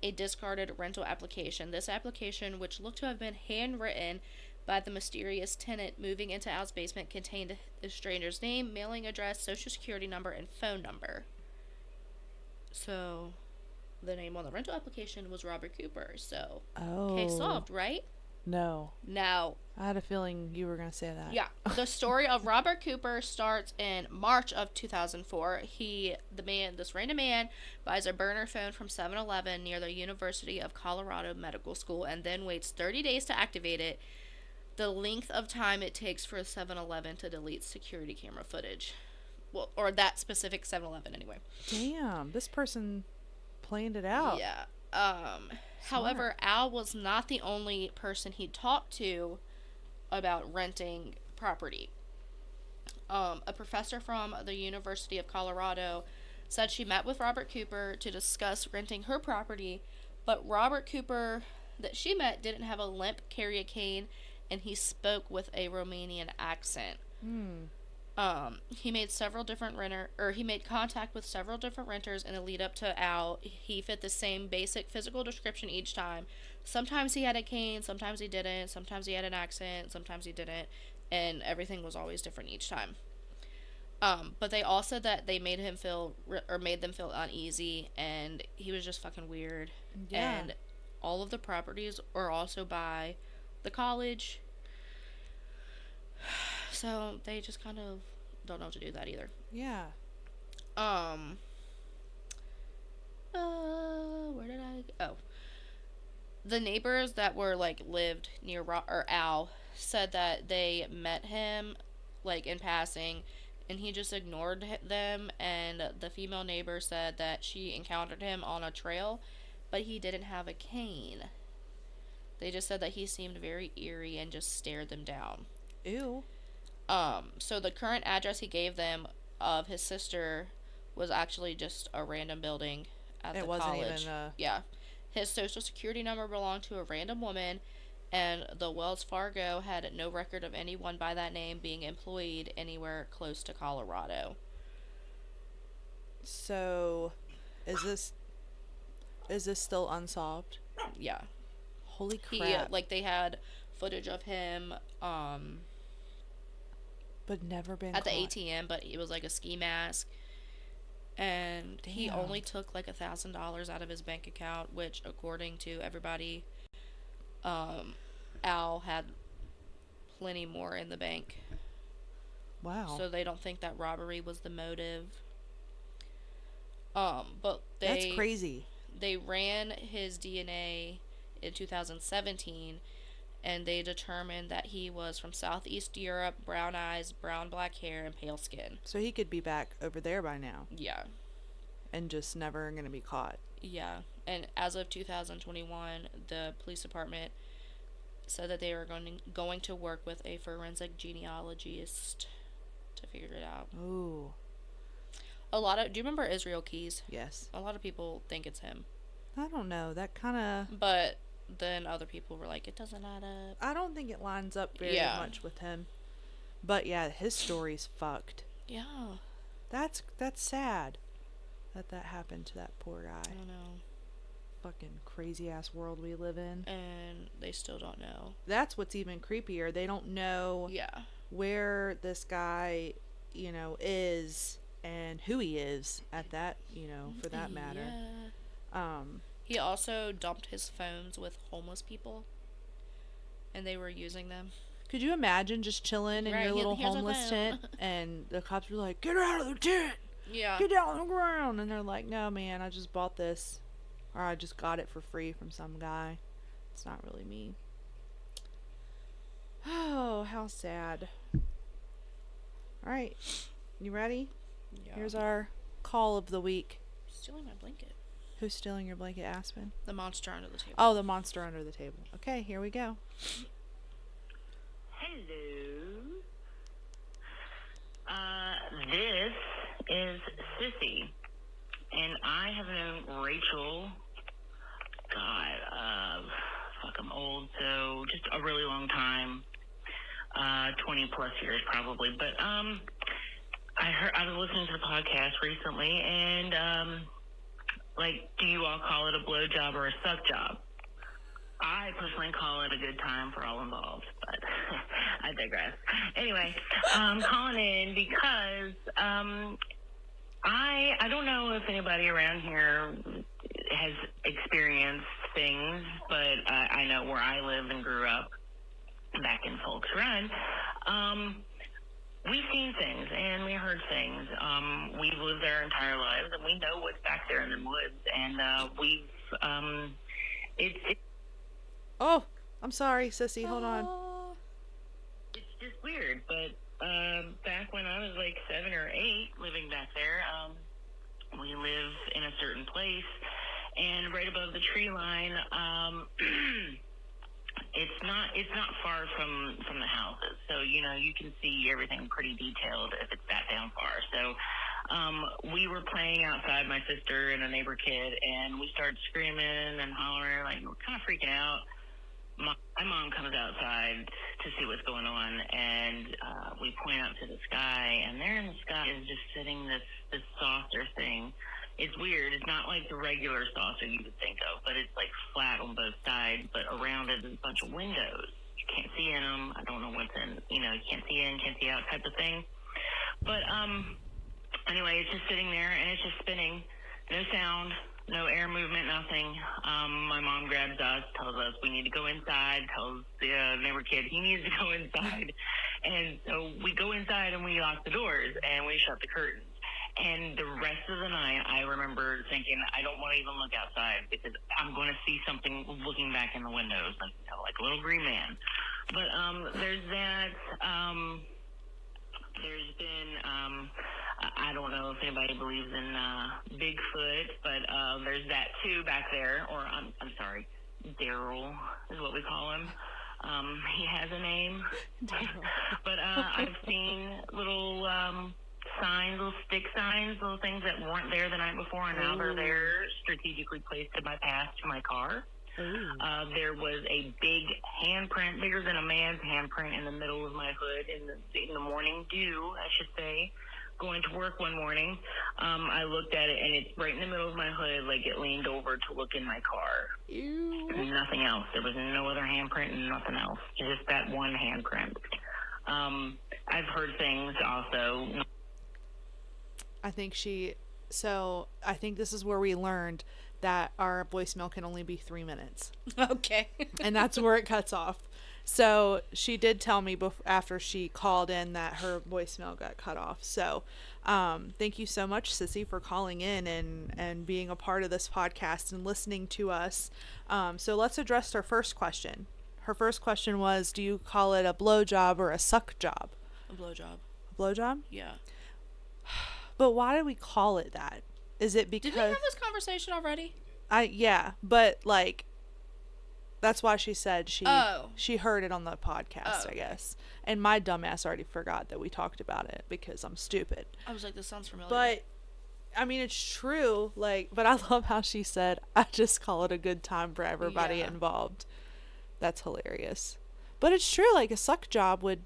a discarded rental application. This application, which looked to have been handwritten by the mysterious tenant moving into Al's basement, contained the stranger's name, mailing address, social security number, and phone number. So, the name on the rental application was Robert Cooper. So, case solved, right? No. Now, I had a feeling you were going to say that. yeah, the story of Robert Cooper starts in March of 2004. This random man, buys a burner phone from 7-Eleven near the University of Colorado Medical School and then waits 30 days to activate it. The length of time it takes for 7-Eleven to delete security camera footage. Well, or that specific 7-Eleven anyway. Damn, this person planned it out. Yeah. However, Al was not the only person he talked to about renting property. A professor from the University of Colorado said she met with Robert Cooper to discuss renting her property, but Robert Cooper that she met didn't have a limp, carry a cane, and he spoke with a Romanian accent. He made contact with several different renters in the lead up to Al. He fit the same basic physical description each time. Sometimes he had a cane, sometimes he didn't, sometimes he had an accent, sometimes he didn't, and everything was always different each time. But they all said that they made them feel uneasy, and he was just fucking weird. Yeah. And all of the properties are also by the college. So they just kind of don't know what to do with that either. Yeah. Where did I go? Oh. The neighbors that were, lived near Al said that they met him, in passing, and he just ignored them, and the female neighbor said that she encountered him on a trail, but he didn't have a cane. They just said that he seemed very eerie and just stared them down. Ew. So the current address he gave them of his sister was actually just a random building at the college. It wasn't even Yeah. His social security number belonged to a random woman, and the Wells Fargo had no record of anyone by that name being employed anywhere close to Colorado. So, is this still unsolved? Yeah. Holy crap. They had footage of him, but never been at the caught. ATM, but it was a ski mask. And he Damn. only took $1,000 out of his bank account, which, according to everybody, Al had plenty more in the bank. Wow. So they don't think that robbery was the motive. But That's crazy. They ran his DNA in 2017, and they determined that he was from Southeast Europe, brown eyes, brown black hair, and pale skin. So he could be back over there by now. Yeah. And just never gonna be caught. Yeah. And as of 2021, the police department said that they were going to work with a forensic genealogist to figure it out. Ooh. Do you remember Israel Keys? Yes. A lot of people think it's him. I don't know. That kind of... But then other people were like, it doesn't add up. I don't think it lines up very much with him. But yeah, his story's fucked. Yeah. That's sad that happened to that poor guy. I don't know. Fucking crazy ass world we live in. And they still don't know. That's what's even creepier. They don't know where this guy, is and who he is at that, for that matter. Yeah. He also dumped his phones with homeless people, and they were using them. Could you imagine just chilling in your little here's a homeless phone. tent, and the cops were like, "Get out of the tent! Yeah. Get down on the ground!" And they're like, "No, man, I just bought this, or I just got it for free from some guy. It's not really me." Oh, how sad. All right, you ready? Yeah. Here's our call of the week. Stealing my blanket. Who's stealing your blanket, Aspen? The monster under the table. Oh, the monster under the table. Okay, here we go. Hello. This is Sissy, and I have known Rachel. God, fuck, I'm old, so just a really long time. 20 plus years probably. But I was listening to the podcast recently, and do you all call it a blowjob or a suck job? I personally call it a good time for all involved, but I digress. Anyway, I'm calling in because I don't know if anybody around here has experienced things, but I know where I live and grew up back in Folks Run, we've seen things and we heard things. We've lived our entire lives and we know what's back there in the woods, and it's Oh, I'm sorry, Sissy. Hold on. it's just weird, but back when I was like 7 or 8 living back there, we live in a certain place, and right above the tree line, it's not far from the houses, so you can see everything pretty detailed if it's that down far. So we were playing outside, my sister and a neighbor kid, and we started screaming and hollering, like we're kind of freaking out. My mom comes outside to see what's going on, and we point out to the sky, and there in the sky is just sitting this saucer thing. It's weird. It's not like the regular saucer you would think of, but it's like flat on both sides, but around it is a bunch of windows. You can't see in them. I don't know what's in, you can't see in, can't see out type of thing. But anyway, it's just sitting there, and it's just spinning. No sound, no air movement, nothing. My mom grabs us, tells us we need to go inside, tells the neighbor kid he needs to go inside. And so we go inside and we lock the doors and we shut the curtains. And the rest of the night, I remember thinking, I don't want to even look outside because I'm going to see something looking back in the windows, like a little green man. But there's that. There's been, I don't know if anybody believes in Bigfoot, but there's that too back there. Or I'm sorry, Daryl is what we call him. He has a name. But I've seen little signs, little stick signs, little things that weren't there the night before, and now they're there, strategically placed in my path to my car. There was a big handprint, bigger than a man's handprint, in the middle of my hood in the morning dew, I should say. Going to work one morning, I looked at it, and it's right in the middle of my hood, like it leaned over to look in my car. Ew. Nothing else. There was no other handprint and nothing else. Just that one handprint. I've heard things also. I think this is where we learned that our voicemail can only be 3 minutes. Okay. And that's where it cuts off. So she did tell me after she called in that her voicemail got cut off. So thank you so much, Sissy, for calling in and being a part of this podcast and listening to us. So let's address her first question. Her first question was, do you call it a blowjob or a suck job? A blowjob. A blowjob? Yeah. But why do we call it that? Is it because... Did we have this conversation already? Yeah, but like... That's why she said she heard it on the podcast, Oh, I guess. And my dumbass already forgot that we talked about it because I'm stupid. I was like, this sounds familiar. But, I mean, it's true. But I love how she said, I just call it a good time for everybody involved. That's hilarious. But it's true, like a suck job would...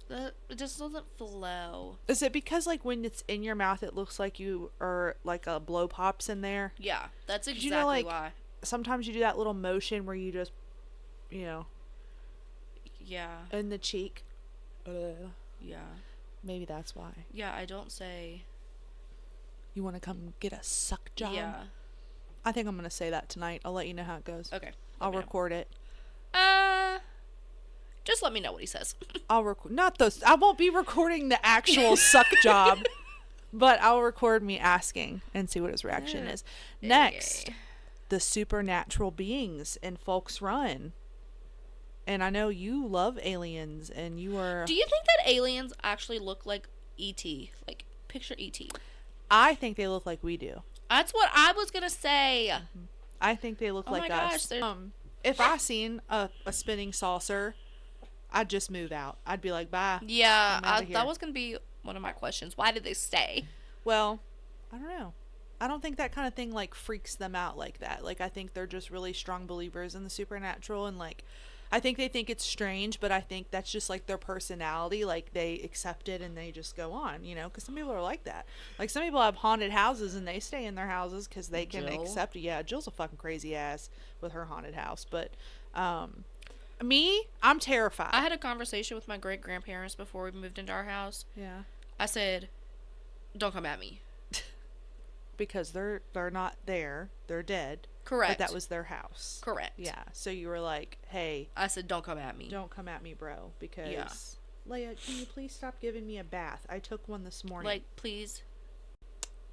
It just doesn't flow. Is it because, like, when it's in your mouth, it looks like you are, like, a blow pop's in there? Yeah, that's exactly why. Sometimes you do that little motion where you just, Yeah. in the cheek. Yeah. Maybe that's why. Yeah, I don't say... You want to come get a suck job? Yeah. I think I'm going to say that tonight. I'll let you know how it goes. Okay. I'll record it. Just let me know what he says. I'll record, not those, I won't be recording the actual suck job, but I'll record me asking and see what his reaction is. Next, the supernatural beings in Folks Run. And I know you love aliens and you are... Do you think that aliens actually look like E.T.? Like, picture E.T. I think they look like we do. That's what I was gonna say. I think they look Oh like my gosh, us. they're- If I seen a spinning saucer, I'd just move out. I'd be like, bye. Yeah, I'm outta here. that was gonna be one of my questions. Why did they stay? Well, I don't know. I don't think that kind of thing like freaks them out like that. Like I think they're just really strong believers in the supernatural, and like I think they think it's strange, but I think that's just like their personality. Like they accept it and they just go on, you know, because some people are like that. Like some people have haunted houses and they stay in their houses because they can Jill. accept it. Yeah, Jill's a fucking crazy ass with her haunted house, but me, I'm terrified. I had a conversation with my great grandparents before we moved into our house. Yeah, I said, "Don't come at me." because they're not there. They're dead. Correct. But that was their house. Correct. Yeah. So you were like, hey, I said, "Don't come at me." don't come at me, bro. Because, Yeah. Leia, can you please stop giving me a bath? I took one this morning. Like, please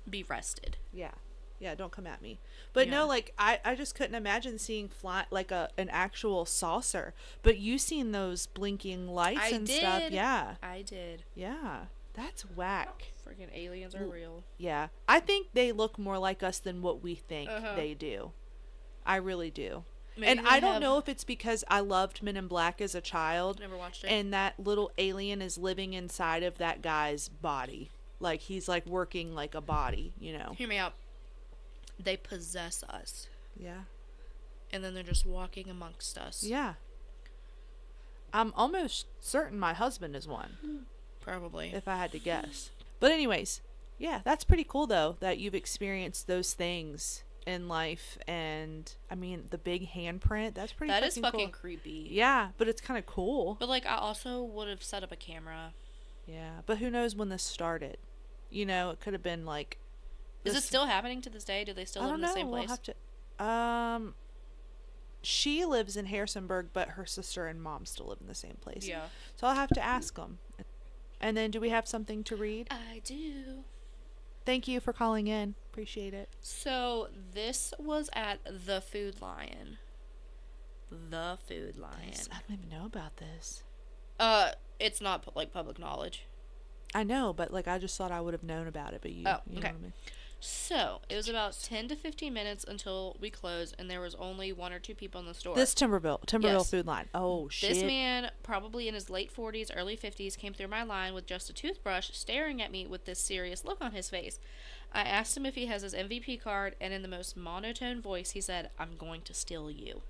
be rested. Yeah. Yeah, don't come at me. But Yeah. no, like, I just couldn't imagine seeing fly, like an actual saucer. But you seen those blinking lights I and stuff. did. Yeah. I did. Yeah. That's whack. Freaking aliens are real. Yeah. I think they look more like us than what we think Uh-huh. they do. I really do. Maybe And they I don't have- know if it's because I loved Men in Black as a child. Never watched it. And that little alien is living inside of that guy's body. Like he's like working like a body, you know. Hear me out. They possess us, Yeah. and then they're just walking amongst us. Yeah. I'm almost certain my husband is one, Probably. if I had to guess. But anyways, yeah, that's pretty cool though that you've experienced those things in life. And I mean, the big handprint, that's pretty That is fucking fucking cool. creepy. Yeah, but it's kind of cool. But like, I also would have set up a camera. Yeah, but who knows when this started? You know, it could have been like. Is it this- still happening to this day? Do they still I live don't in know. the same We'll place? have to. She lives in Harrisonburg, but her sister and mom still live in the same place. Yeah. So I'll have to ask them. And then, do we have something to read? I do. Thank you for calling in. Appreciate it. So this was at the Food Lion. The Food Lion. I don't even know about this. It's not like public knowledge. I know, but like I just thought I would have known about it, but you. Oh, you okay. Know what I mean? So it was about 10 to 15 minutes until we closed, and there was only one or two people in the store. This Timberville Yes. Food Line. Oh shit. This man, probably in his late 40s, early 50s, came through my line with just a toothbrush, staring at me with this serious look on his face. I asked him if he has his MVP card, and in the most monotone voice, he said, "I'm going to steal you."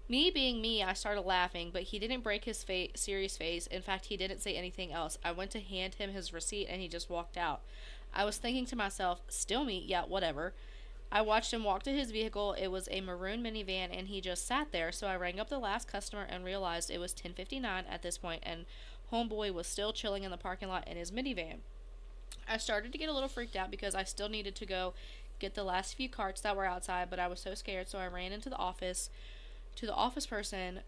Me being me, I started laughing, but he didn't break his serious face. In fact, he didn't say anything else. I went to hand him his receipt, and he just walked out. I was thinking to myself, steal me? Yeah, whatever. I watched him walk to his vehicle. It was a maroon minivan, and he just sat there. So I rang up the last customer and realized it was 10:59 at this point, and homeboy was still chilling in the parking lot in his minivan. I started to get a little freaked out because I still needed to go get the last few carts that were outside, but I was so scared, so I ran into the office to the office person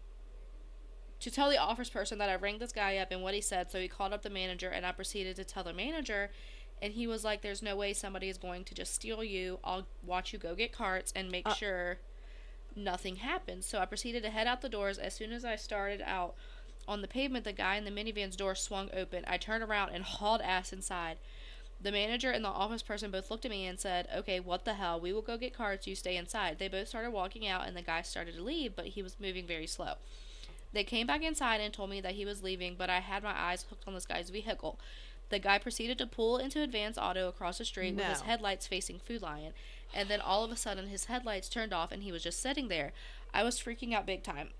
to tell the office person that I rang this guy up and what he said. So he called up the manager, and I proceeded to tell the manager, and he was like, "There's no way somebody is going to just steal you. I'll watch you go get carts and make sure nothing happens." So I proceeded to head out the doors. As soon as I started out on the pavement, the guy in the minivan's door swung open. I turned around and hauled ass inside. The manager and the office person both looked at me and said, "Okay, what the hell? We will go get carts. You stay inside." They both started walking out, and the guy started to leave, but he was moving very slow. They came back inside and told me that he was leaving, but I had my eyes hooked on this guy's vehicle. The guy proceeded to pull into Advance Auto across the street with his No. headlights facing Food Lion, and then all of a sudden his headlights turned off and he was just sitting there. I was freaking out big time.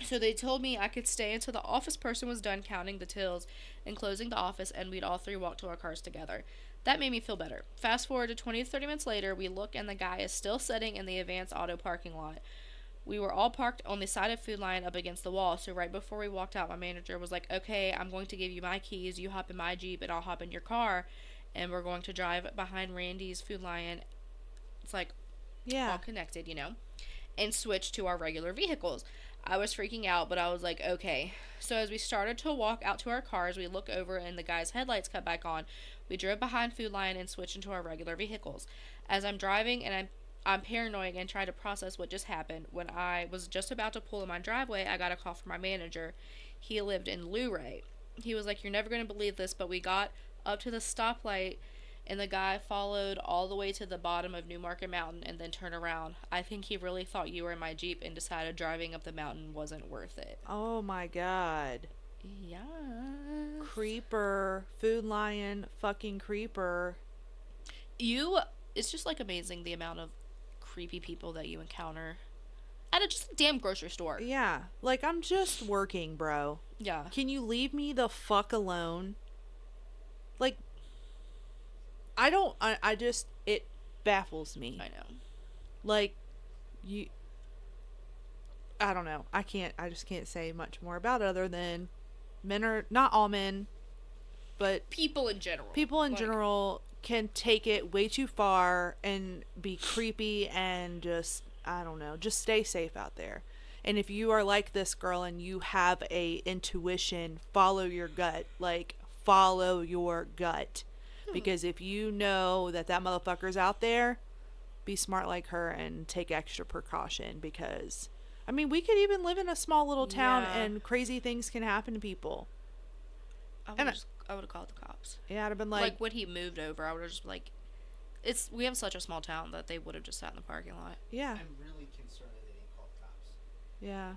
So they told me I could stay until the office person was done counting the tills and closing the office, and we'd all three walk to our cars together. That made me feel better. Fast forward to 20 to 30 minutes later, we look and the guy is still sitting in the Advance Auto parking lot. We were all parked on the side of Food Lion up against the wall, so right before we walked out, my manager was like, "Okay, I'm going to give you my keys. You hop in my Jeep and I'll hop in your car, and we're going to drive behind Randy's Food Lion." It's like Yeah. all connected, you know, and switch to our regular vehicles. I was freaking out, but I was like, okay. So as we started to walk out to our cars, we look over and the guy's headlights cut back on. We drove behind Food Lion and switched into our regular vehicles. As I'm driving and I'm paranoid and trying to process what just happened, when I was just about to pull in my driveway, I got a call from my manager. He lived in Luray. He was like, "You're never going to believe this, but we got up to the stoplight and the guy followed all the way to the bottom of Newmarket Mountain and then turned around. I think he really thought you were in my Jeep and decided driving up the mountain wasn't worth it. Oh my god. Yeah. Creeper. Food lion. Fucking creeper. It's just like amazing the amount of creepy people that you encounter at just a damn grocery store. Yeah. Like, I'm just working, bro. Yeah. Can you leave me the fuck alone? Like, I just, it baffles me. I know. Like, I don't know. I just can't say much more about it other than men are, not all men, but People in general. Can take it way too far and be creepy and just, I don't know, just stay safe out there. And if you are like this girl and you have a intuition, follow your gut. Like, follow your gut. Because if you know that motherfucker's out there, be smart like her and take extra precaution. Because, I mean, we could even live in a small little town and crazy things can happen to people. I would have called the cops. Yeah, I'd have been Like when he moved over, I would have just like, we have such a small town that they would have just sat in the parking lot. Yeah. I'm really concerned that they didn't call the cops. Yeah.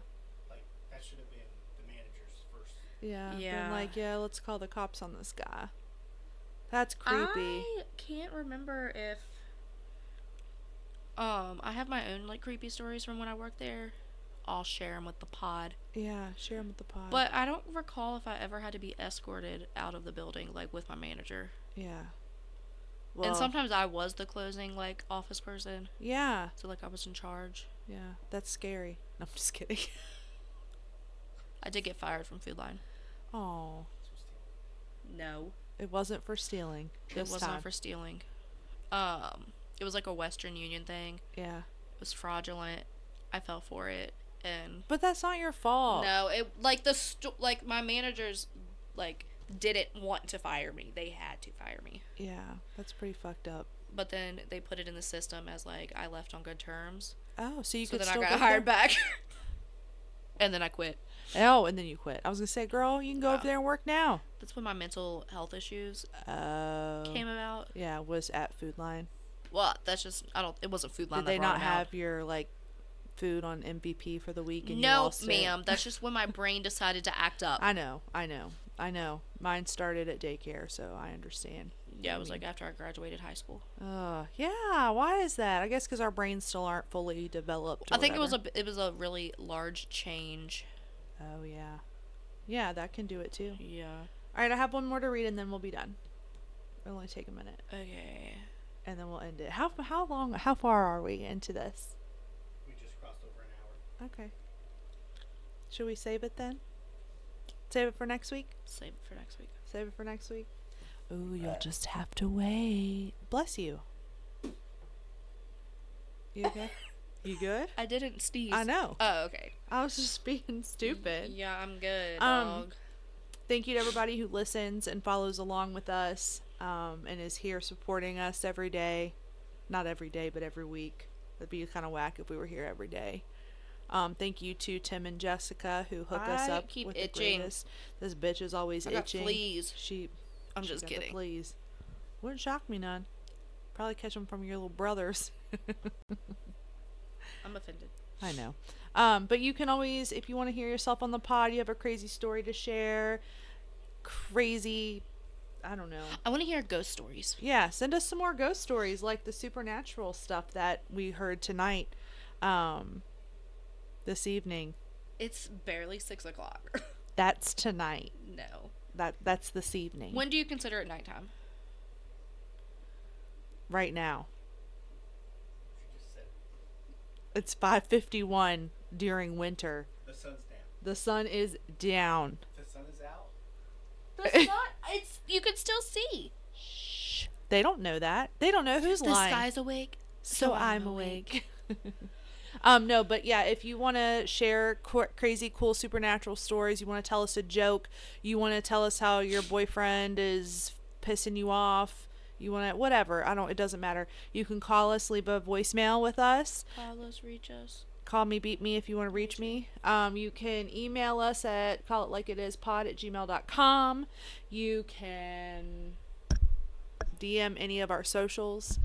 Like, that should have been the manager's first. Yeah. Yeah. Been like, yeah, let's call the cops on this guy. That's creepy. I can't remember if I have my own like creepy stories from when I worked there. I'll share them with the pod. Yeah, share them with the pod. But I don't recall if I ever had to be escorted out of the building like with my manager. Yeah. And sometimes I was the closing like office person. Yeah. So like I was in charge. Yeah, that's scary. No, I'm just kidding. I did get fired from Food Line. Oh, No. it wasn't for stealing. It wasn't for stealing. It was like a Western Union thing. Yeah. It was fraudulent. I fell for it, and But that's not your fault. no, it like like my managers like didn't want to fire me. They had to fire me. Yeah, that's pretty fucked up. But then they put it in the system as like I left on good terms. Oh, so you So could then still I go got hired there? back. And then I quit. Oh, and then you quit. I was gonna say, girl, you can go over Yeah. there and work now. That's when my mental health issues Oh. came about. Yeah, was at Food Line. Well, that's just it wasn't Food Line. Did they that brought not them out. have your like food on MVP for the week and you No, lost it? ma'am. That's just when my brain decided to act up. I know. Mine started at daycare, so I understand. Yeah, it was like after I graduated high school. Yeah. Why is that? I guess because our brains still aren't fully developed. I think it was a really large change. Oh yeah, yeah. That can do it too. Yeah. All right, I have one more to read and then we'll be done. It'll only take a minute, Okay. and then we'll end it. How long? How far are we into this? We just crossed over an hour. Okay. Should we save it then? Save it for next week? Save it for next week. Save it for next week? Ooh, you'll just have to wait. Bless you. You okay? You good? I didn't sneeze. I know. Oh, okay. I was just being stupid. Yeah, I'm good, Um, dog. Thank you to everybody who listens and follows along with us, and is here supporting us every day. Not every day, but every week. That'd be kind of whack if we were here every day. Thank you to Tim and Jessica who hook us I up keep with itching. the greatest. This bitch is always I got itching. fleas. I'm She just got the kidding. fleas. Wouldn't shock me none. Probably catch them from your little brothers. I'm offended. I know. But you can always, if you want to hear yourself on the pod, you have a crazy story to share. Crazy, I don't know. I want to hear ghost stories. Yeah, send us some more ghost stories like the supernatural stuff that we heard tonight. This evening. It's barely 6 o'clock. That's tonight. No. That's this evening. When do you consider it nighttime? Right now. You just said It's 5:51 during winter. the sun's down. The sun is down. The sun is out. The sun, you can still see. Shh. They don't know that. They don't know who's The lying. sky's awake. So I'm awake. No, but yeah, if you want to share crazy, cool, supernatural stories, you want to tell us a joke, you want to tell us how your boyfriend is pissing you off, you want to, whatever, it doesn't matter. You can call us, leave a voicemail with us. Call us, reach us. Call me, beat me if you want to reach me. You can email us at callitlikeitispod@gmail.com. You can DM any of our socials.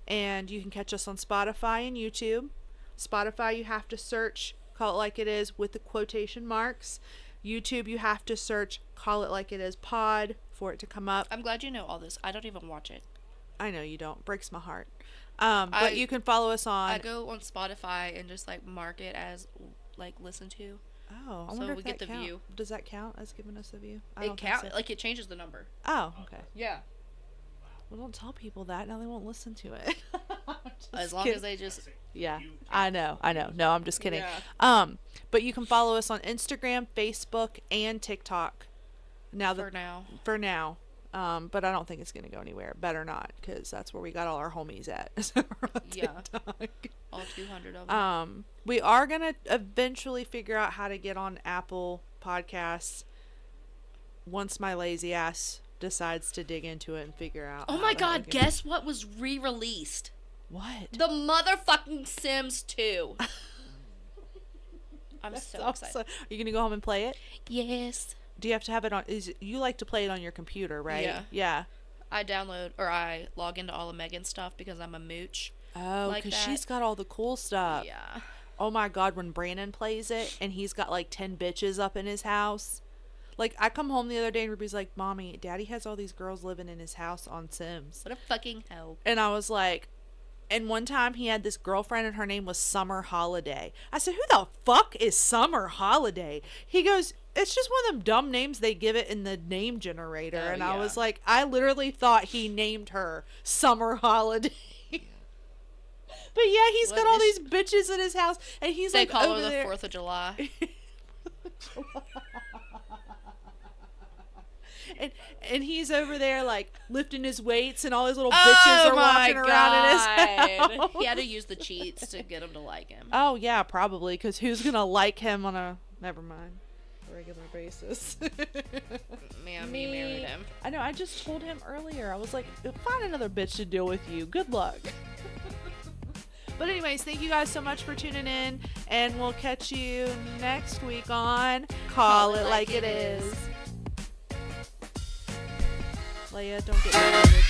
And you can catch us on Spotify and YouTube. Spotify, you have to search Call It Like It Is with the quotation marks. YouTube, you have to search Call It Like It Is pod for it to come up. I'm glad you know all this. I don't even watch it. I know you don't. Breaks my heart. But you can follow us on... I go on Spotify and just like mark it as like listen to. Oh, I So wonder we if get that the count. view. Does that count as giving us a view? I It don't think count so. like it changes the number. Oh, okay. Yeah. Well, don't tell people that. Now they won't listen to it. As long kidding. as they just Yeah, I know. No, I'm just kidding. Yeah. But you can follow us on Instagram, Facebook, and TikTok. Now for now. But I don't think it's gonna go anywhere. Better not, because that's where we got all our homies at. So we're on Yeah. TikTok. all 200 of them. We are gonna eventually figure out how to get on Apple Podcasts once my lazy ass decides to dig into it and figure out. Oh how my the god, heck it- guess what was re-released? What? The motherfucking Sims 2. I'm so excited. Are you gonna go home and play it? Yes. Do you have to have it on? You like to play it on your computer, right? Yeah. Yeah. I log into all of Megan's stuff because I'm a mooch. Oh, Like because that. she's got all the cool stuff. Yeah. Oh my god, when Brandon plays it and he's got like 10 bitches up in his house. Like, I come home the other day and Ruby's like, Mommy, Daddy has all these girls living in his house on Sims. What a fucking hell. And I was like, and one time he had this girlfriend and her name was Summer Holiday. I said, who the fuck is Summer Holiday? He goes, it's just one of them dumb names they give it in the name generator. Oh, and I yeah. was like, I literally thought he named her Summer Holiday. But yeah, he's What got all is- these bitches in his house, and he's They like call over her the there. 4th of July. And he's over there like lifting his weights, and all his little bitches are walking around in his house. He had to use the cheats to get him to like him. Oh yeah, probably, because who's gonna like him on a regular basis? Man, me married him. I know. I just told him earlier. I was like, find another bitch to deal with you. Good luck. But anyways, thank you guys so much for tuning in, and we'll catch you next week on Call It Like It Is. Leia, don't get me started.